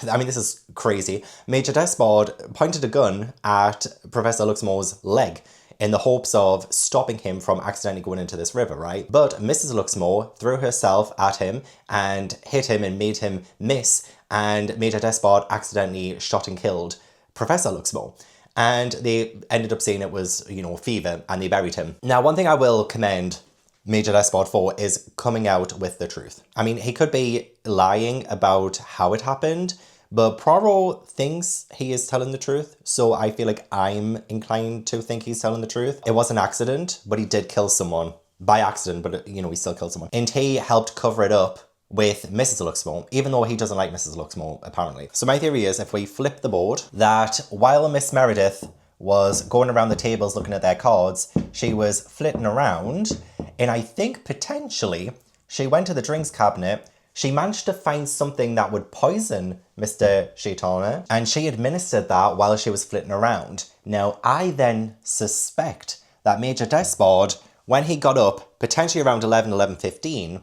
I mean, this is crazy. Major Despard pointed a gun at Professor Luxmore's leg in the hopes of stopping him from accidentally going into this river, right? But Mrs. Luxmore threw herself at him and hit him and made him miss, and Major Despard accidentally shot and killed Professor Luxmore. And they ended up saying it was, fever, and they buried him. Now, one thing I will commend Major Despard for is coming out with the truth. I mean, he could be lying about how it happened, but Poirot thinks he is telling the truth, so I feel like I'm inclined to think he's telling the truth. It was an accident, but he did kill someone. By accident, but he still killed someone. And he helped cover it up with Mrs. Luxmore, even though he doesn't like Mrs. Luxmore, apparently. So my theory is, if we flip the board, that while Miss Meredith was going around the tables looking at their cards, she was flitting around, and I think potentially she went to the drinks cabinet. She managed to find something that would poison Mr. Chaitana, and she administered that while she was flitting around. Now, I then suspect that Major Despard, when he got up, potentially around 11:15,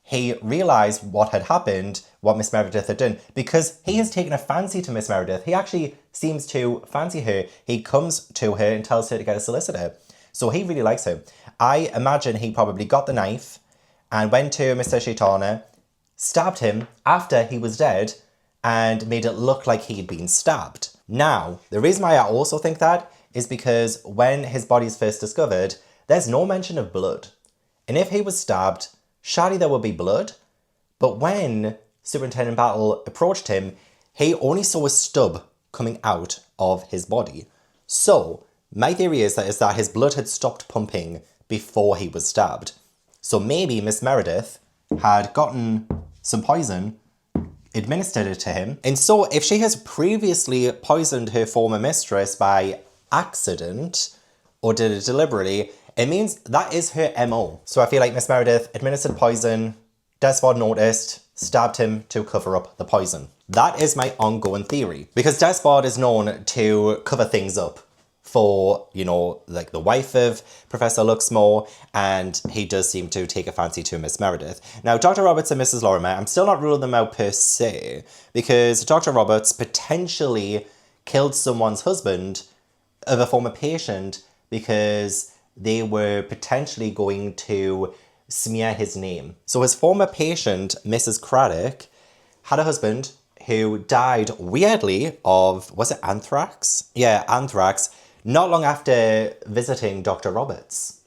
he realised what had happened, what Miss Meredith had done, because he has taken a fancy to Miss Meredith. He actually seems to fancy her. He comes to her and tells her to get a solicitor. So he really likes her. I imagine he probably got the knife and went to Mr. Chaitana, stabbed him after he was dead, and made it look like he'd been stabbed. Now, the reason why I also think that is because when his body is first discovered, there's no mention of blood. And if he was stabbed, surely there would be blood. But when Superintendent Battle approached him, he only saw a stub coming out of his body. So, my theory is that his blood had stopped pumping before he was stabbed. So maybe Miss Meredith had gotten some poison, administered it to him. And so if she has previously poisoned her former mistress by accident, or did it deliberately, it means that is her MO. So I feel like Miss Meredith administered poison, Despard noticed, stabbed him to cover up the poison. That is my ongoing theory. Because Despard is known to cover things up for, like the wife of Professor Luxmore, and he does seem to take a fancy to Miss Meredith. Now, Dr. Roberts and Mrs. Lorimer, I'm still not ruling them out per se, because Dr. Roberts potentially killed someone's husband of a former patient because they were potentially going to smear his name. So his former patient, Mrs. Craddock, had a husband who died weirdly of, was it anthrax? Yeah, anthrax, not long after visiting Dr. Roberts.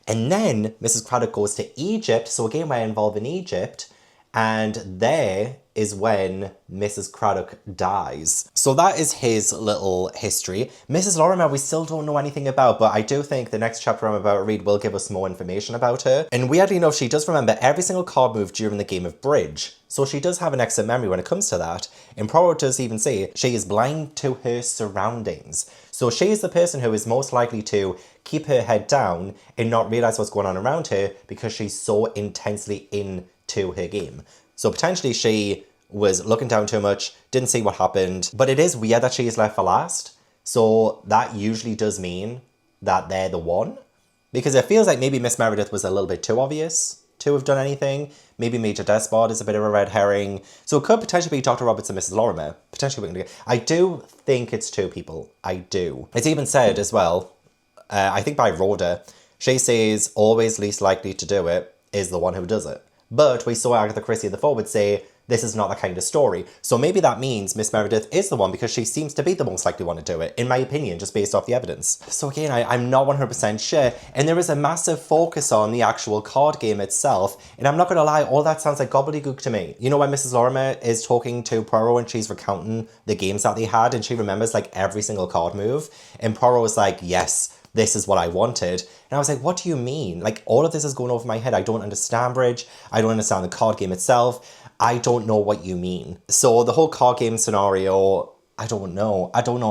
And then Mrs. Craddock goes to Egypt, so again we're involved in Egypt, And there is when Mrs. Craddock dies. So that is his little history. Mrs. Lorimer, we still don't know anything about, but I do think the next chapter I'm about to read will give us more information about her. And weirdly enough, she does remember every single card move during the game of bridge. So she does have an excellent memory when it comes to that. And Poirot does even say she is blind to her surroundings. So she is the person who is most likely to keep her head down and not realise what's going on around her because she's so intensely into her game. So potentially she was looking down too much, didn't see what happened. But it is weird that she is left for last. So that usually does mean that they're the one. Because it feels like maybe Miss Meredith was a little bit too obvious to have done anything. Maybe Major Despard is a bit of a red herring. So it could potentially be Dr. Roberts and Mrs. Lorimer. Potentially, I do think it's two people. I do. It's even said as well, I think by Rhoda, she says always least likely to do it is the one who does it. But we saw Agatha Christie in the forward say, this is not the kind of story. So maybe that means Miss Meredith is the one because she seems to be the most likely one to do it, in my opinion, just based off the evidence. So again, I'm not 100% sure. And there is a massive focus on the actual card game itself. And I'm not going to lie, all that sounds like gobbledygook to me. You know when Mrs. Lorimer is talking to Poirot and she's recounting the games that they had and she remembers like every single card move. And Poirot was like, yes, this is what I wanted. And I was like, what do you mean? Like, all of this is going over my head. I don't understand bridge. I don't understand the card game itself. I don't know what you mean. So the whole card game scenario, I don't know.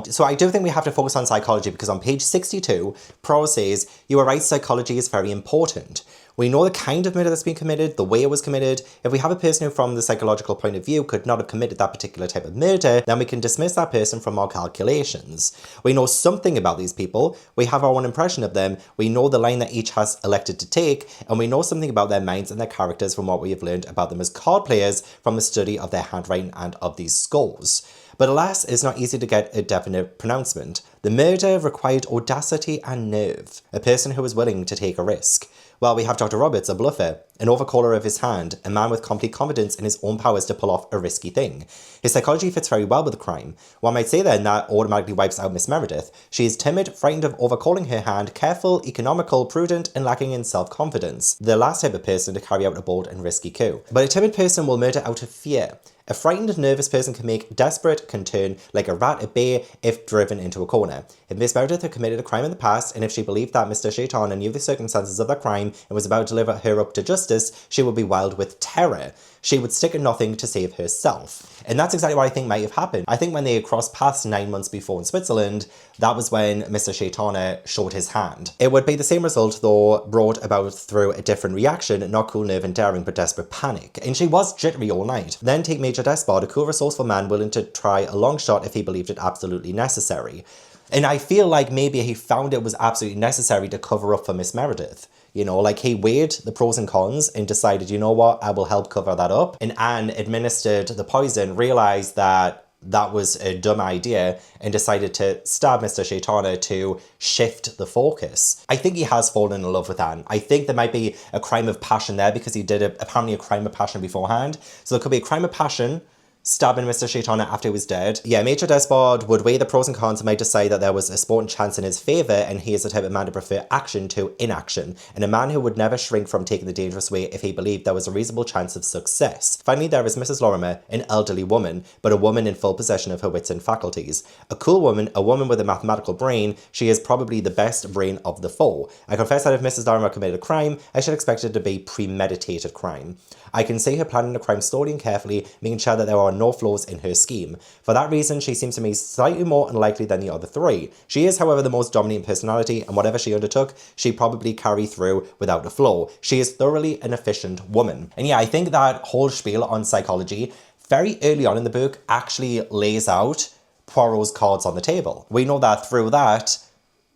So I do think we have to focus on psychology because on page 62, Poirot says, you are right, psychology is very important. We know the kind of murder that's been committed, the way it was committed. If we have a person who from the psychological point of view could not have committed that particular type of murder, then we can dismiss that person from our calculations. We know something about these people, we have our own impression of them, we know the line that each has elected to take, and we know something about their minds and their characters from what we have learned about them as card players from the study of their handwriting and of these scores. But alas, it's not easy to get a definite pronouncement. The murder required audacity and nerve, a person who was willing to take a risk. Well, we have Dr. Roberts, a bluffer, an overcaller of his hand, a man with complete confidence in his own powers to pull off a risky thing. His psychology fits very well with the crime. One might say then that automatically wipes out Miss Meredith. She is timid, frightened of overcalling her hand, careful, economical, prudent, and lacking in self-confidence. The last type of person to carry out a bold and risky coup. But a timid person will murder out of fear. A frightened and nervous person can make desperate, can turn like a rat at bay if driven into a corner. If Miss Meredith had committed a crime in the past, and if she believed that Mr. Shaitan knew the circumstances of that crime and was about to deliver her up to justice, she would be wild with terror. She would stick at nothing to save herself. And that's exactly what I think might have happened. I think when they crossed paths 9 months before in Switzerland, that was when Mr. Shaitan showed his hand. It would be the same result, though brought about through a different reaction, not cool, nerve and daring, but desperate panic. And she was jittery all night. Then take Major Despard, a cool, resourceful man willing to try a long shot if he believed it absolutely necessary. And I feel like maybe he found it was absolutely necessary to cover up for Miss Meredith. You know, like he weighed the pros and cons and decided, you know what, I will help cover that up. And Anne administered the poison, realised that that was a dumb idea and decided to stab Mr. Shaitana to shift the focus. I think he has fallen in love with Anne. I think there might be a crime of passion there because he did apparently a crime of passion beforehand. So there could be a crime of passion, stabbing Mr. Shaitana after he was dead. Yeah, Major Despard would weigh the pros and cons and might decide that there was a sporting chance in his favour, and he is the type of man to prefer action to inaction, and a man who would never shrink from taking the dangerous way if he believed there was a reasonable chance of success. Finally, there is Mrs. Lorimer, an elderly woman, but a woman in full possession of her wits and faculties. A cool woman, a woman with a mathematical brain, she is probably the best brain of the four. I confess that if Mrs. Lorimer committed a crime, I should expect it to be premeditated crime. I can see her planning the crime slowly and carefully, making sure that there are no flaws in her scheme. For that reason, she seems to me slightly more unlikely than the other three. She is, however, the most dominant personality, and whatever she undertook, she probably carry through without a flaw. She is thoroughly an efficient woman. And yeah, I think that whole spiel on psychology, very early on in the book, actually lays out Poirot's cards on the table. We know that through that,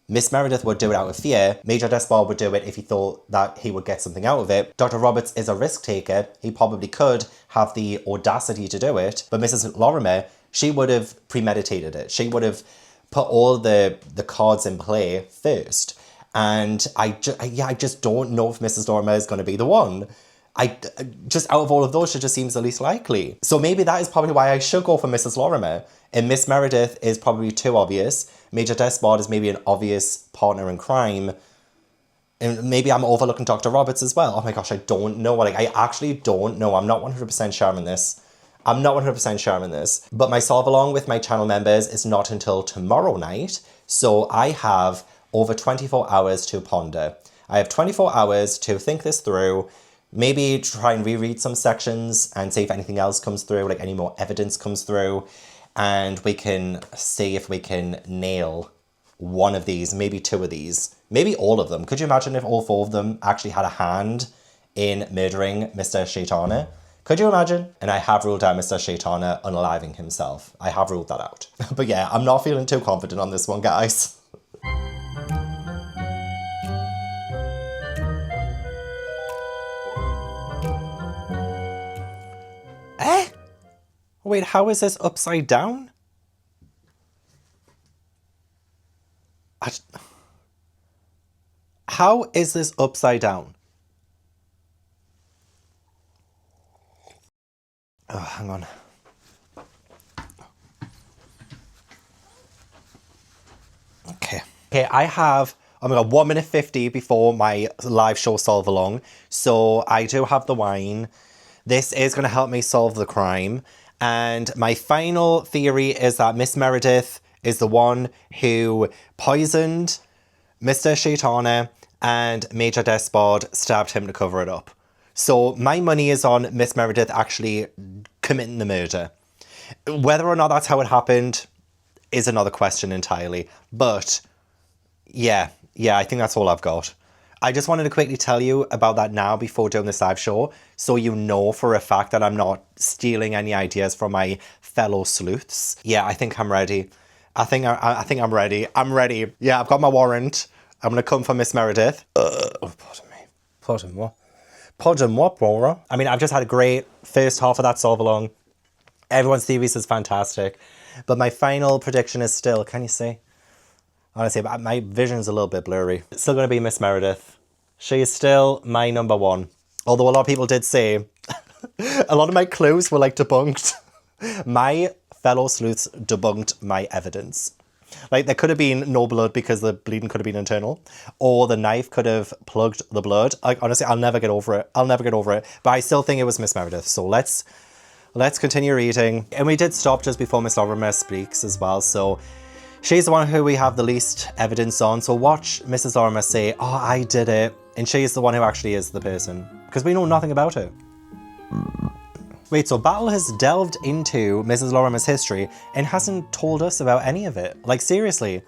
Miss Meredith would do it out of fear. Major Despard would do it if he thought that he would get something out of it. Dr. Roberts is a risk taker. He probably could have the audacity to do it. But Mrs. Lorimer, she would have premeditated it. She would have put all the cards in play first. And I just don't know if Mrs. Lorimer is going to be the one. Just out of all of those, she just seems the least likely. So maybe that is probably why I should go for Mrs. Lorimer. And Miss Meredith is probably too obvious. Major Despard is maybe an obvious partner in crime. And maybe I'm overlooking Dr. Roberts as well. Oh my gosh, I don't know. Like, I actually don't know. I'm not 100% sure on this. I'm not 100% sure on this. But my solve along with my channel members is not until tomorrow night. So I have over 24 hours to ponder. I have 24 hours to think this through. Maybe try and reread some sections and see if anything else comes through, like any more evidence comes through. And we can see if we can nail one of these, maybe two of these, maybe all of them. Could you imagine if all four of them actually had a hand in murdering Mr. Shaitana? Could you imagine? And I have ruled out Mr. Shaitana unaliving himself. I have ruled that out. But yeah, I'm not feeling too confident on this one, guys. Eh? Wait, how is this upside down? How is this upside down? Oh, hang on. Okay, I have, oh my god, 1 minute 50 before my live show solve along. So I do have the wine. This is going to help me solve the crime. And my final theory is that Miss Meredith is the one who poisoned Mr. Shaitana and Major Despard stabbed him to cover it up. So my money is on Miss Meredith actually committing the murder. Whether or not that's how it happened is another question entirely. But yeah, I think that's all I've got. I just wanted to quickly tell you about that now before doing this live show, so you know for a fact that I'm not stealing any ideas from my fellow sleuths. Yeah, I think I'm ready. I think I'm ready. I'm ready. Yeah, I've got my warrant. I'm gonna come for Miss Meredith. Oh, pardon me. Pardon what? Pardon what, Bora? I mean, I've just had a great first half of that solve along. Everyone's theories is fantastic, but my final prediction is still. Can you see? Honestly, my vision's a little bit blurry. It's still going to be Miss Meredith. She is still my number one. Although a lot of people did say, a lot of my clues were like debunked. My fellow sleuths debunked my evidence. Like there could have been no blood because the bleeding could have been internal. Or the knife could have plugged the blood. Like honestly, I'll never get over it. I'll never get over it. But I still think it was Miss Meredith. So let's continue reading. And we did stop just before Miss Lorimer speaks as well. So she's the one who we have the least evidence on. So watch Mrs. Lorimer say, oh, I did it. And she's the one who actually is the person. Because we know nothing about her. Wait, so Battle has delved into Mrs. Lorimer's history and hasn't told us about any of it. Like, seriously.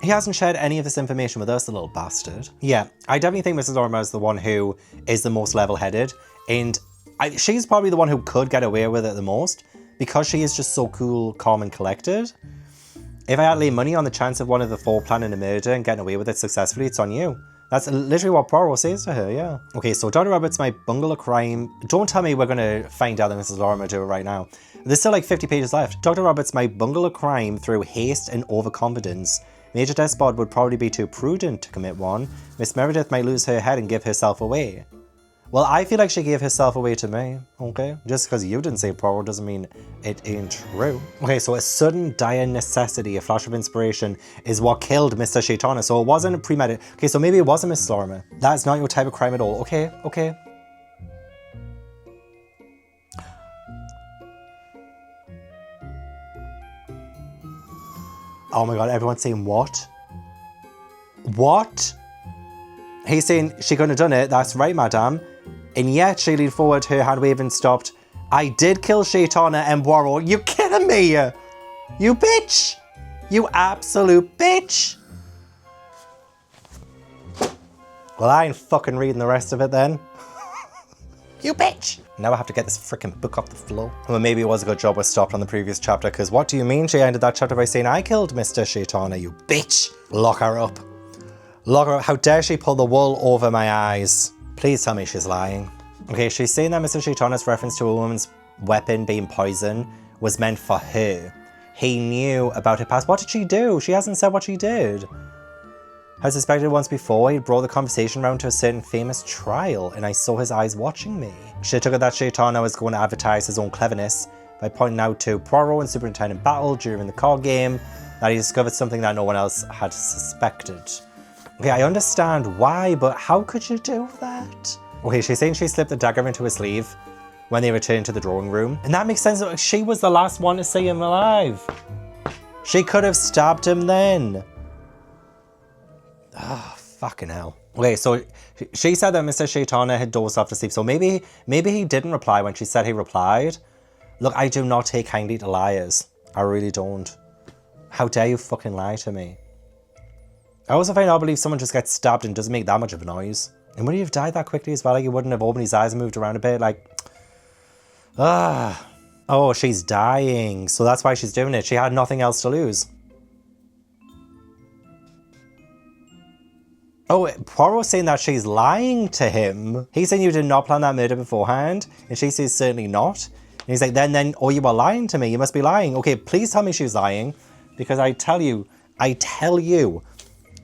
He hasn't shared any of this information with us, the little bastard. Yeah, I definitely think Mrs. Lorimer is the one who is the most level-headed. And she's probably the one who could get away with it the most. Because she is just so cool, calm, and collected. If I had to lay money on the chance of one of the four planning a murder and getting away with it successfully, it's on you. That's literally what Poirot says to her, yeah. Okay, so Dr. Roberts might bungle a crime. Don't tell me we're going to find out that Mrs. Lorimer do it right now. There's still like 50 pages left. Dr. Roberts might bungle a crime through haste and overconfidence. Major Despard would probably be too prudent to commit one. Miss Meredith might lose her head and give herself away. Well, I feel like she gave herself away to me, okay? Just because you didn't say Poirot doesn't mean it ain't true. Okay, so a sudden dire necessity, a flash of inspiration, is what killed Mr. Shaitana. So it wasn't premeditated. Okay, so maybe it wasn't Miss Lorimer. That's not your type of crime at all. Okay. Oh my god, everyone's saying what? What? He's saying she couldn't have done it. That's right, madame. And yet she leaned forward, her hand waving stopped. I did kill Shaitana and Poirot. You kidding me? You bitch. You absolute bitch. Well, I ain't fucking reading the rest of it then. You bitch. Now I have to get this freaking book off the floor. Well, maybe it was a good job we stopped on the previous chapter, because what do you mean she ended that chapter by saying I killed Mr. Shaitana, you bitch? Lock her up. Lock her up. How dare she pull the wool over my eyes? Please tell me she's lying. Okay, she's saying that Mr. Shaitana's reference to a woman's weapon being poison was meant for her. He knew about her past. What did she do? She hasn't said what she did. I suspected once before he'd brought the conversation round to a certain famous trial, and I saw his eyes watching me. She took it that Shaitana was going to advertise his own cleverness by pointing out to Poirot and Superintendent Battle during the card game that he discovered something that no one else had suspected. Okay, I understand why, but how could you do that? Okay, she's saying she slipped the dagger into his sleeve when they returned to the drawing room. And that makes sense. She was the last one to see him alive. She could have stabbed him then. Oh, fucking hell. Okay, so she said that Mr. Shaitana had dozed off to sleep. So maybe he didn't reply when she said he replied. Look, I do not take kindly to liars. I really don't. How dare you fucking lie to me? I also find hard to believe someone just gets stabbed and doesn't make that much of a noise. And would he have died that quickly as well? Like, he wouldn't have opened his eyes and moved around a bit? Like, oh, she's dying. So that's why she's doing it. She had nothing else to lose. Oh, Poirot's saying that she's lying to him. He's saying you did not plan that murder beforehand. And she says certainly not. And he's like, then, oh, you were lying to me. You must be lying. Okay, please tell me she was lying. Because I tell you,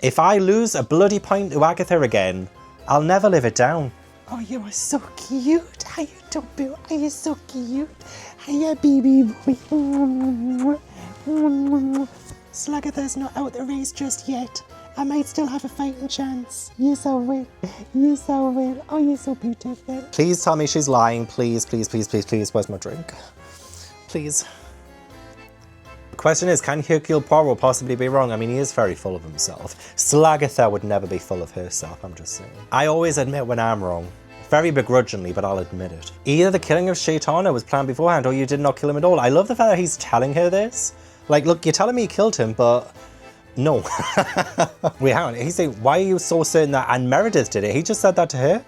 if I lose a bloody point to Agatha again, I'll never live it down. Oh, you are so cute. How you doing? Are you so cute? Hiya, baby boy. So Agatha's not out the race just yet. I might still have a fighting chance. You so will. You so will. Oh, you're so beautiful. Please tell me she's lying. Please, please, please, please, please. Where's my drink? Please. The question is, can Hercule Poirot possibly be wrong? I mean, he is very full of himself. Agatha would never be full of herself, I'm just saying. I always admit when I'm wrong. Very begrudgingly, but I'll admit it. Either the killing of Shaitana was planned beforehand, or you did not kill him at all. I love the fact that he's telling her this. Like, look, you're telling me you killed him, but no. Wait, hang on. He's saying, why are you so certain that Anne Meredith did it? He just said that to her?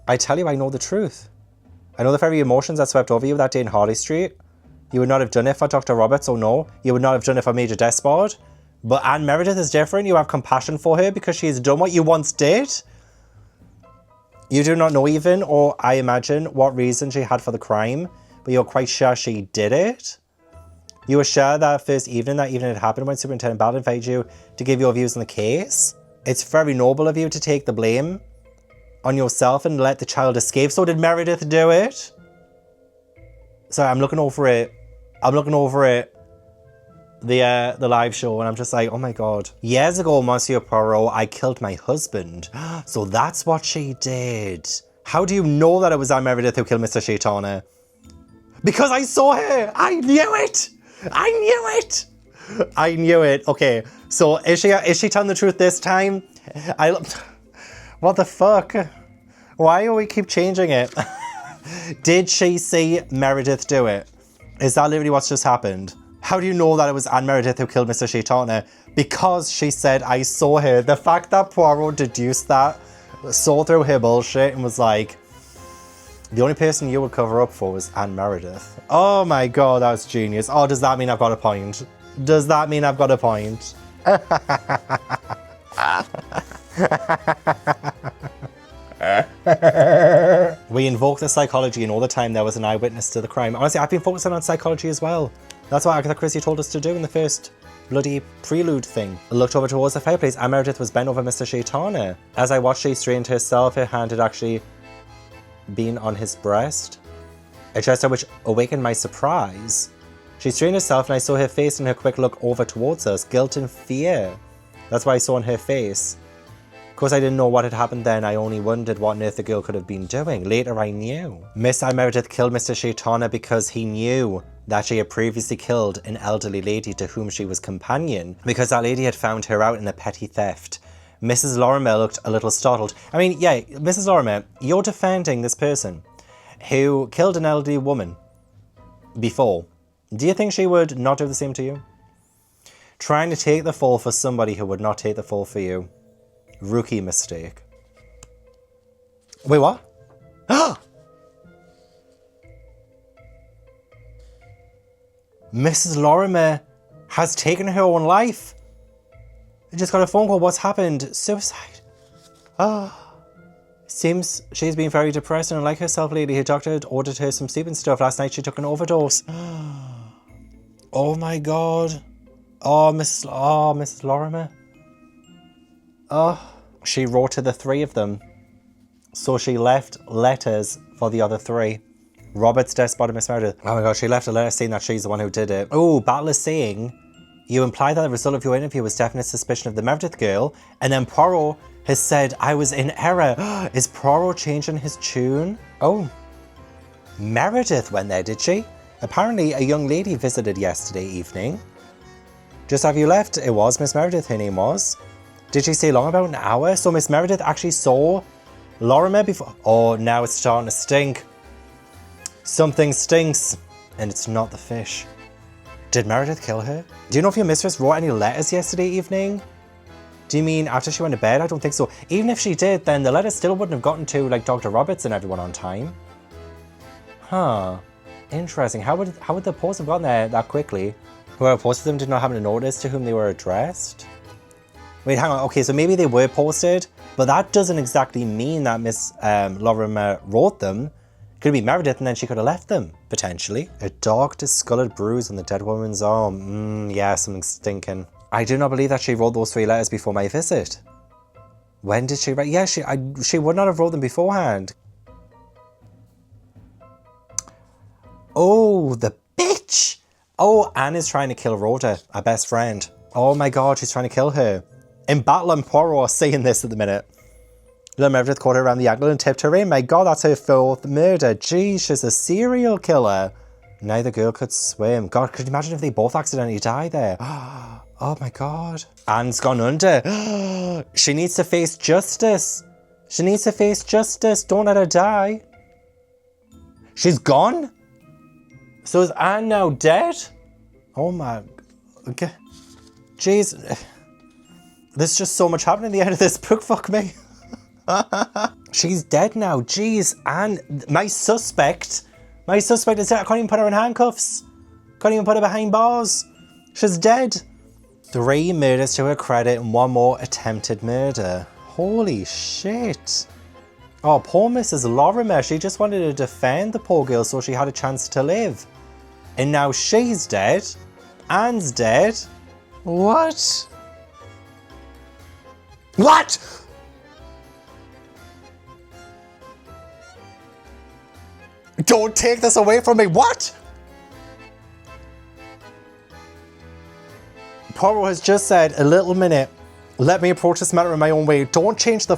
I tell you, I know the truth. I know the very emotions that swept over you that day in Harley Street. You would not have done it for Dr. Roberts, oh no. You would not have done it for Major Despard. But Anne Meredith is different. You have compassion for her because she has done what you once did. You do not know even, or I imagine, what reason she had for the crime, but you're quite sure she did it. You were sure that first evening had happened when Superintendent Bell invited you to give your views on the case. It's very noble of you to take the blame on yourself and let the child escape. So did Meredith do it? Sorry, I'm looking over it. The live show, and I'm just like, oh my god. Years ago, Monsieur Poirot, I killed my husband. So that's what she did. How do you know that it was Anne Meredith who killed Mr. Shaitana? Because I saw her. I knew it. I knew it. Okay, so is she telling the truth this time? What the fuck? Why do we keep changing it? Did she see Meredith do it? Is that literally what's just happened? How do you know that it was Anne Meredith who killed Mr. Shaitana? Because she said, I saw her. The fact that Poirot deduced that, saw through her bullshit and was like, the only person you would cover up for was Anne Meredith. Oh my god, that was genius. Oh, does that mean I've got a point? Does that mean I've got a point? We invoke the psychology, and all the time there was an eyewitness to the crime. Honestly, I've been focusing on psychology as well. That's what Agatha Christie told us to do in the first bloody prelude thing. I looked over towards the fireplace. Anne Meredith was bent over Mr. Shaitana. As I watched, she straightened herself. Her hand had actually been on his breast, a gesture which awakened my surprise. She straightened herself, and I saw her face and her quick look over towards us. Guilt and fear. That's what I saw on her face. Of course, I didn't know what had happened then. I only wondered what on earth the girl could have been doing. Later, I knew. Miss Anne Meredith killed Mr. Shaitana because he knew that she had previously killed an elderly lady to whom she was companion, because that lady had found her out in a petty theft. Mrs. Lorimer looked a little startled. I mean, yeah, Mrs. Lorimer, you're defending this person who killed an elderly woman before. Do you think she would not do the same to you? Trying to take the fall for somebody who would not take the fall for you. Rookie mistake. Wait, what? Mrs. Lorimer has taken her own life. I just got a phone call. What's happened? Suicide. Seems she's been very depressed and unlike herself lately. Her doctor had ordered her some sleeping stuff. Last night she took an overdose. Oh my god. Oh, Mrs. Lorimer. She wrote to the three of them. So she left letters for the other three. Roberts, Despard, and Miss Meredith. Oh my god, she left a letter saying that she's the one who did it. Oh, Battle is saying You imply that the result of your interview was definite suspicion of the Meredith girl, and then Poirot has said I was in error. Is Poirot changing his tune? Oh, Meredith went there, did she? Apparently a young lady visited yesterday evening. Just have you left? It was Miss Meredith, her name was. Did she stay long? About an hour? So Miss Meredith actually saw Lorimer before. Oh, now it's starting to stink. Something stinks, and it's not the fish. Did Meredith kill her? Do you know if your mistress wrote any letters yesterday evening? Do you mean after she went to bed? I don't think so. Even if she did, then the letters still wouldn't have gotten to like Dr. Roberts and everyone on time. Huh. Interesting. How would the post have gotten there that quickly? Whoever posted them did not happen to notice to whom they were addressed? Wait, hang on. Okay, so maybe they were posted, but that doesn't exactly mean that Miss Lorimer wrote them. Could be Meredith and then she could have left them, potentially. A dark, discolored bruise on the dead woman's arm. Yeah, something stinking. I do not believe that she wrote those 3 letters before my visit. When did she write? Yeah, she would not have wrote them beforehand. Oh, the bitch! Oh, Anne is trying to kill Rhoda, our best friend. Oh my god, she's trying to kill her. In Battle and Poirot are saying this at the minute. Little Meredith caught her around the ankle and tipped her in. My god, that's her 4th murder. Geez, she's a serial killer. Neither girl could swim. God, could you imagine if they both accidentally die there? Oh my god. Anne's gone under. She needs to face justice. She needs to face justice. Don't let her die. She's gone? So is Anne now dead? Oh my... Okay. Jeez. There's just so much happening at the end of this book. Fuck me. She's dead now. Jeez, Anne, my suspect is dead. I can't even put her in handcuffs. Can't even put her behind bars. She's dead. 3 murders to her credit and 1 more attempted murder. Holy shit. Oh, poor Mrs. Lorimer. She just wanted to defend the poor girl so she had a chance to live. And now she's dead. Anne's dead. What? What? Don't take this away from me. What? Poirot has just said, a little minute. Let me approach this matter in my own way. Don't change the...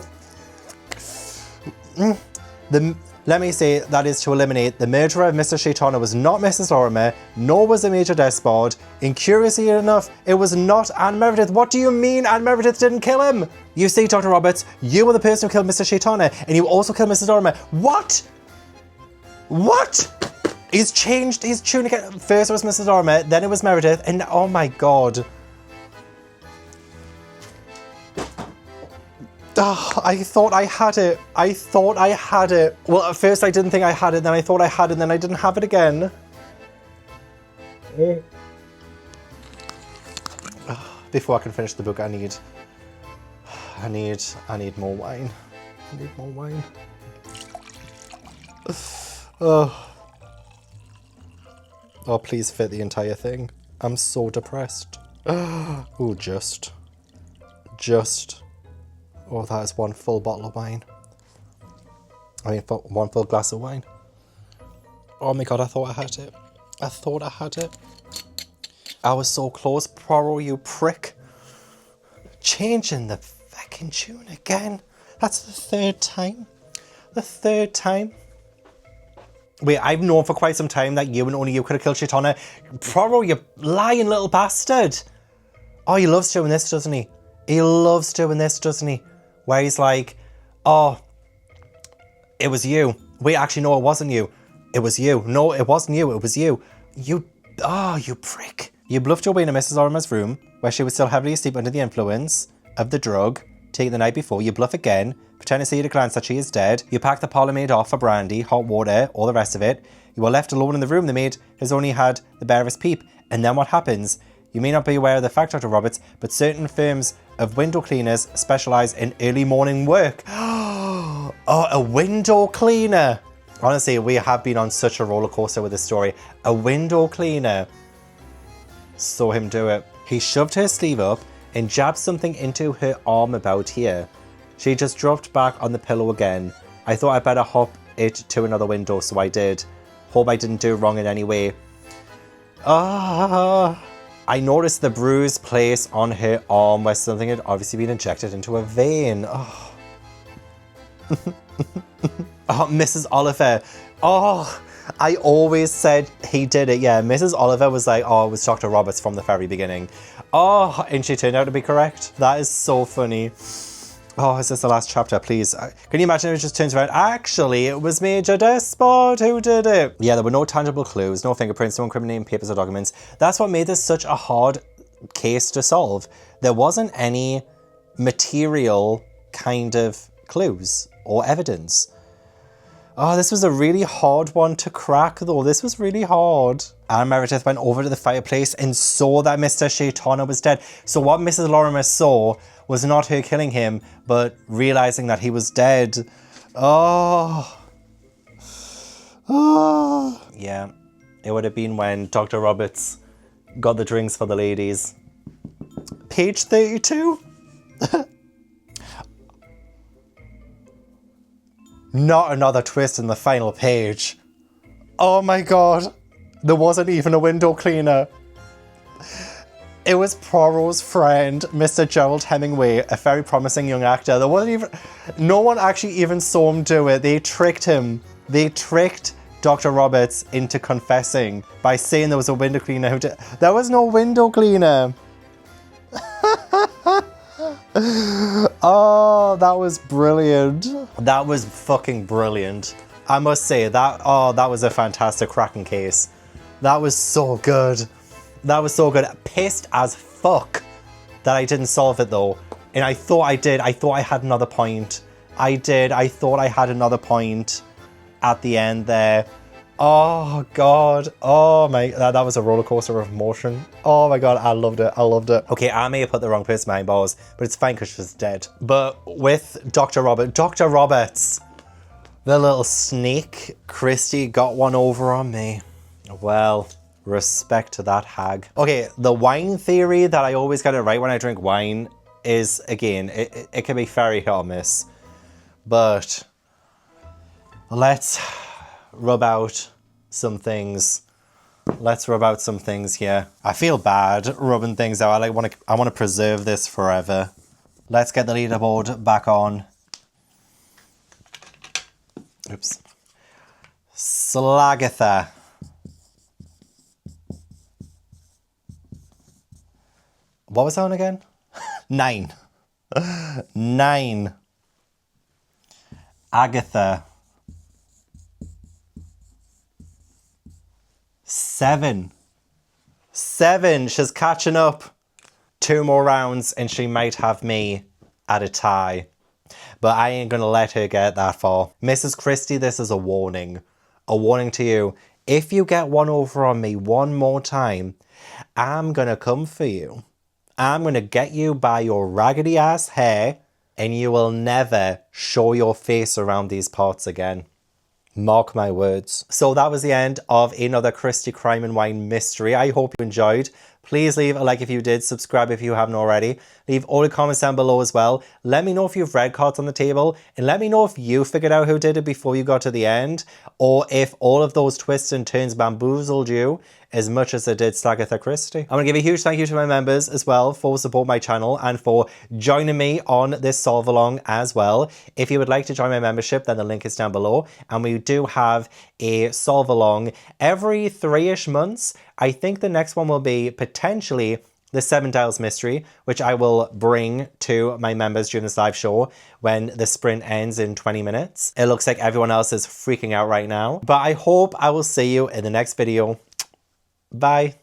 Let me say that is to eliminate the murderer of Mr. Shaitana was not Mrs. Lorimer, nor was it Major Despard. And curiously enough, it was not Anne Meredith. What do you mean Anne Meredith didn't kill him? You see, Dr. Roberts, you were the person who killed Mr. Shaitana, and you also killed Mrs. Lorimer. What? What? He's changed his tune again. First it was Mrs. Lorimer, then it was Meredith, and oh my god. Oh, I thought I had it. I thought I had it. Well, at first I didn't think I had it, then I thought I had it, then I didn't have it again. Before I can finish the book, I need more wine. I need more wine. Oh, please fit the entire thing. I'm so depressed. Oh, just. Oh, that is 1 full bottle of wine. I mean, 1 full glass of wine. Oh my god, I thought I had it. I thought I had it. I was so close, Poirot, you prick. Changing the fucking tune again. That's the 3rd time. The 3rd time. Wait, I've known for quite some time that you and only you could have killed Shaitana. Poirot, you lying little bastard. Oh, he loves doing this, doesn't he? He loves doing this, doesn't he? Where he's like, oh, it was you. Wait, actually, no, it wasn't you. It was you. No, it wasn't you. It was you. You prick. You bluffed your way into Mrs. Lorimer's room, where she was still heavily asleep under the influence of the drug taken the night before. You bluff again, pretend to see at a glance that she is dead. You pack the parlour maid off for brandy, hot water, all the rest of it. You were left alone in the room. The maid has only had the barest peep. And then what happens? You may not be aware of the fact, Dr. Roberts, but certain firms of window cleaners specialise in early morning work. Oh, a window cleaner. Honestly, we have been on such a roller coaster with this story. A window cleaner. Saw him do it. He shoved her sleeve up and jabbed something into her arm about here. She just dropped back on the pillow again. I thought I'd better hop it to another window, so I did. Hope I didn't do wrong in any way. I noticed the bruised place on her arm where something had obviously been injected into a vein. Oh, oh Mrs. Oliver. Oh, I always said he did it. Yeah, Mrs. Oliver was like, oh, it was Dr. Roberts from the very beginning. Oh, and she turned out to be correct. That is so funny. Oh, is this the last chapter? Please. Can you imagine if it just turns around? Actually, it was Major Despot who did it. Yeah, there were no tangible clues, no fingerprints, no incriminating papers or documents. That's what made this such a hard case to solve. There wasn't any material kind of clues or evidence. Oh, this was a really hard one to crack, though. This was really hard. Anne Meredith went over to the fireplace and saw that Mr. Shaitana was dead. So what Mrs. Lorimer saw was not her killing him, but realizing that he was dead. Oh. Oh. Yeah, it would have been when Dr. Roberts got the drinks for the ladies. Page 32. Not another twist in the final page. Oh my god. There wasn't even a window cleaner. It was Poirot's friend, Mr. Gerald Hemingway, a very promising young actor. There wasn't even... No one actually even saw him do it. They tricked him. They tricked Dr. Roberts into confessing by saying there was a window cleaner who did... There was no window cleaner. Oh, that was brilliant. That was fucking brilliant. I must say that, oh, that was a fantastic cracking case. That was so good. That was so good. Pissed as fuck that I didn't solve it though. And I thought I did. I thought I had another point. I did. I thought I had another point at the end there. Oh god. Oh my, that was a roller coaster of emotion. Oh my god, I loved it. I loved it. Okay, I may have put the wrong person behind bars, but it's fine because she's dead. But with Dr. Roberts, the little sneak, Christie got one over on me. Well, respect to that hag. Okay, the wine theory that I always get it right when I drink wine is, again, it can be very hit or miss. But let's rub out some things. Let's rub out some things here. I feel bad rubbing things out. I want to preserve this forever. Let's get the leaderboard back on. Oops. Slagatha. What was that one again? 9. 9. Agatha. 7. 7. She's catching up. 2 more rounds and she might have me at a tie. But I ain't gonna let her get that far. Mrs. Christie, this is a warning. A warning to you. If you get one over on me one more time, I'm gonna come for you. I'm gonna get you by your raggedy ass hair and you will never show your face around these parts again. Mark my words. So that was the end of another Christie Crime and Wine mystery. I hope you enjoyed. Please leave a like if you did, subscribe if you haven't already. Leave all the comments down below as well. Let me know if you've read Cards on the Table, and let me know if you figured out who did it before you got to the end, or if all of those twists and turns bamboozled you as much as it did Agatha Christie. I'm going to give a huge thank you to my members as well for supporting my channel and for joining me on this solve along as well. If you would like to join my membership, then the link is down below. And we do have a solve along every 3-ish months. I think the next one will be potentially the 7 Dials mystery, which I will bring to my members during this live show when the sprint ends in 20 minutes. It looks like everyone else is freaking out right now, but I hope I will see you in the next video. Bye.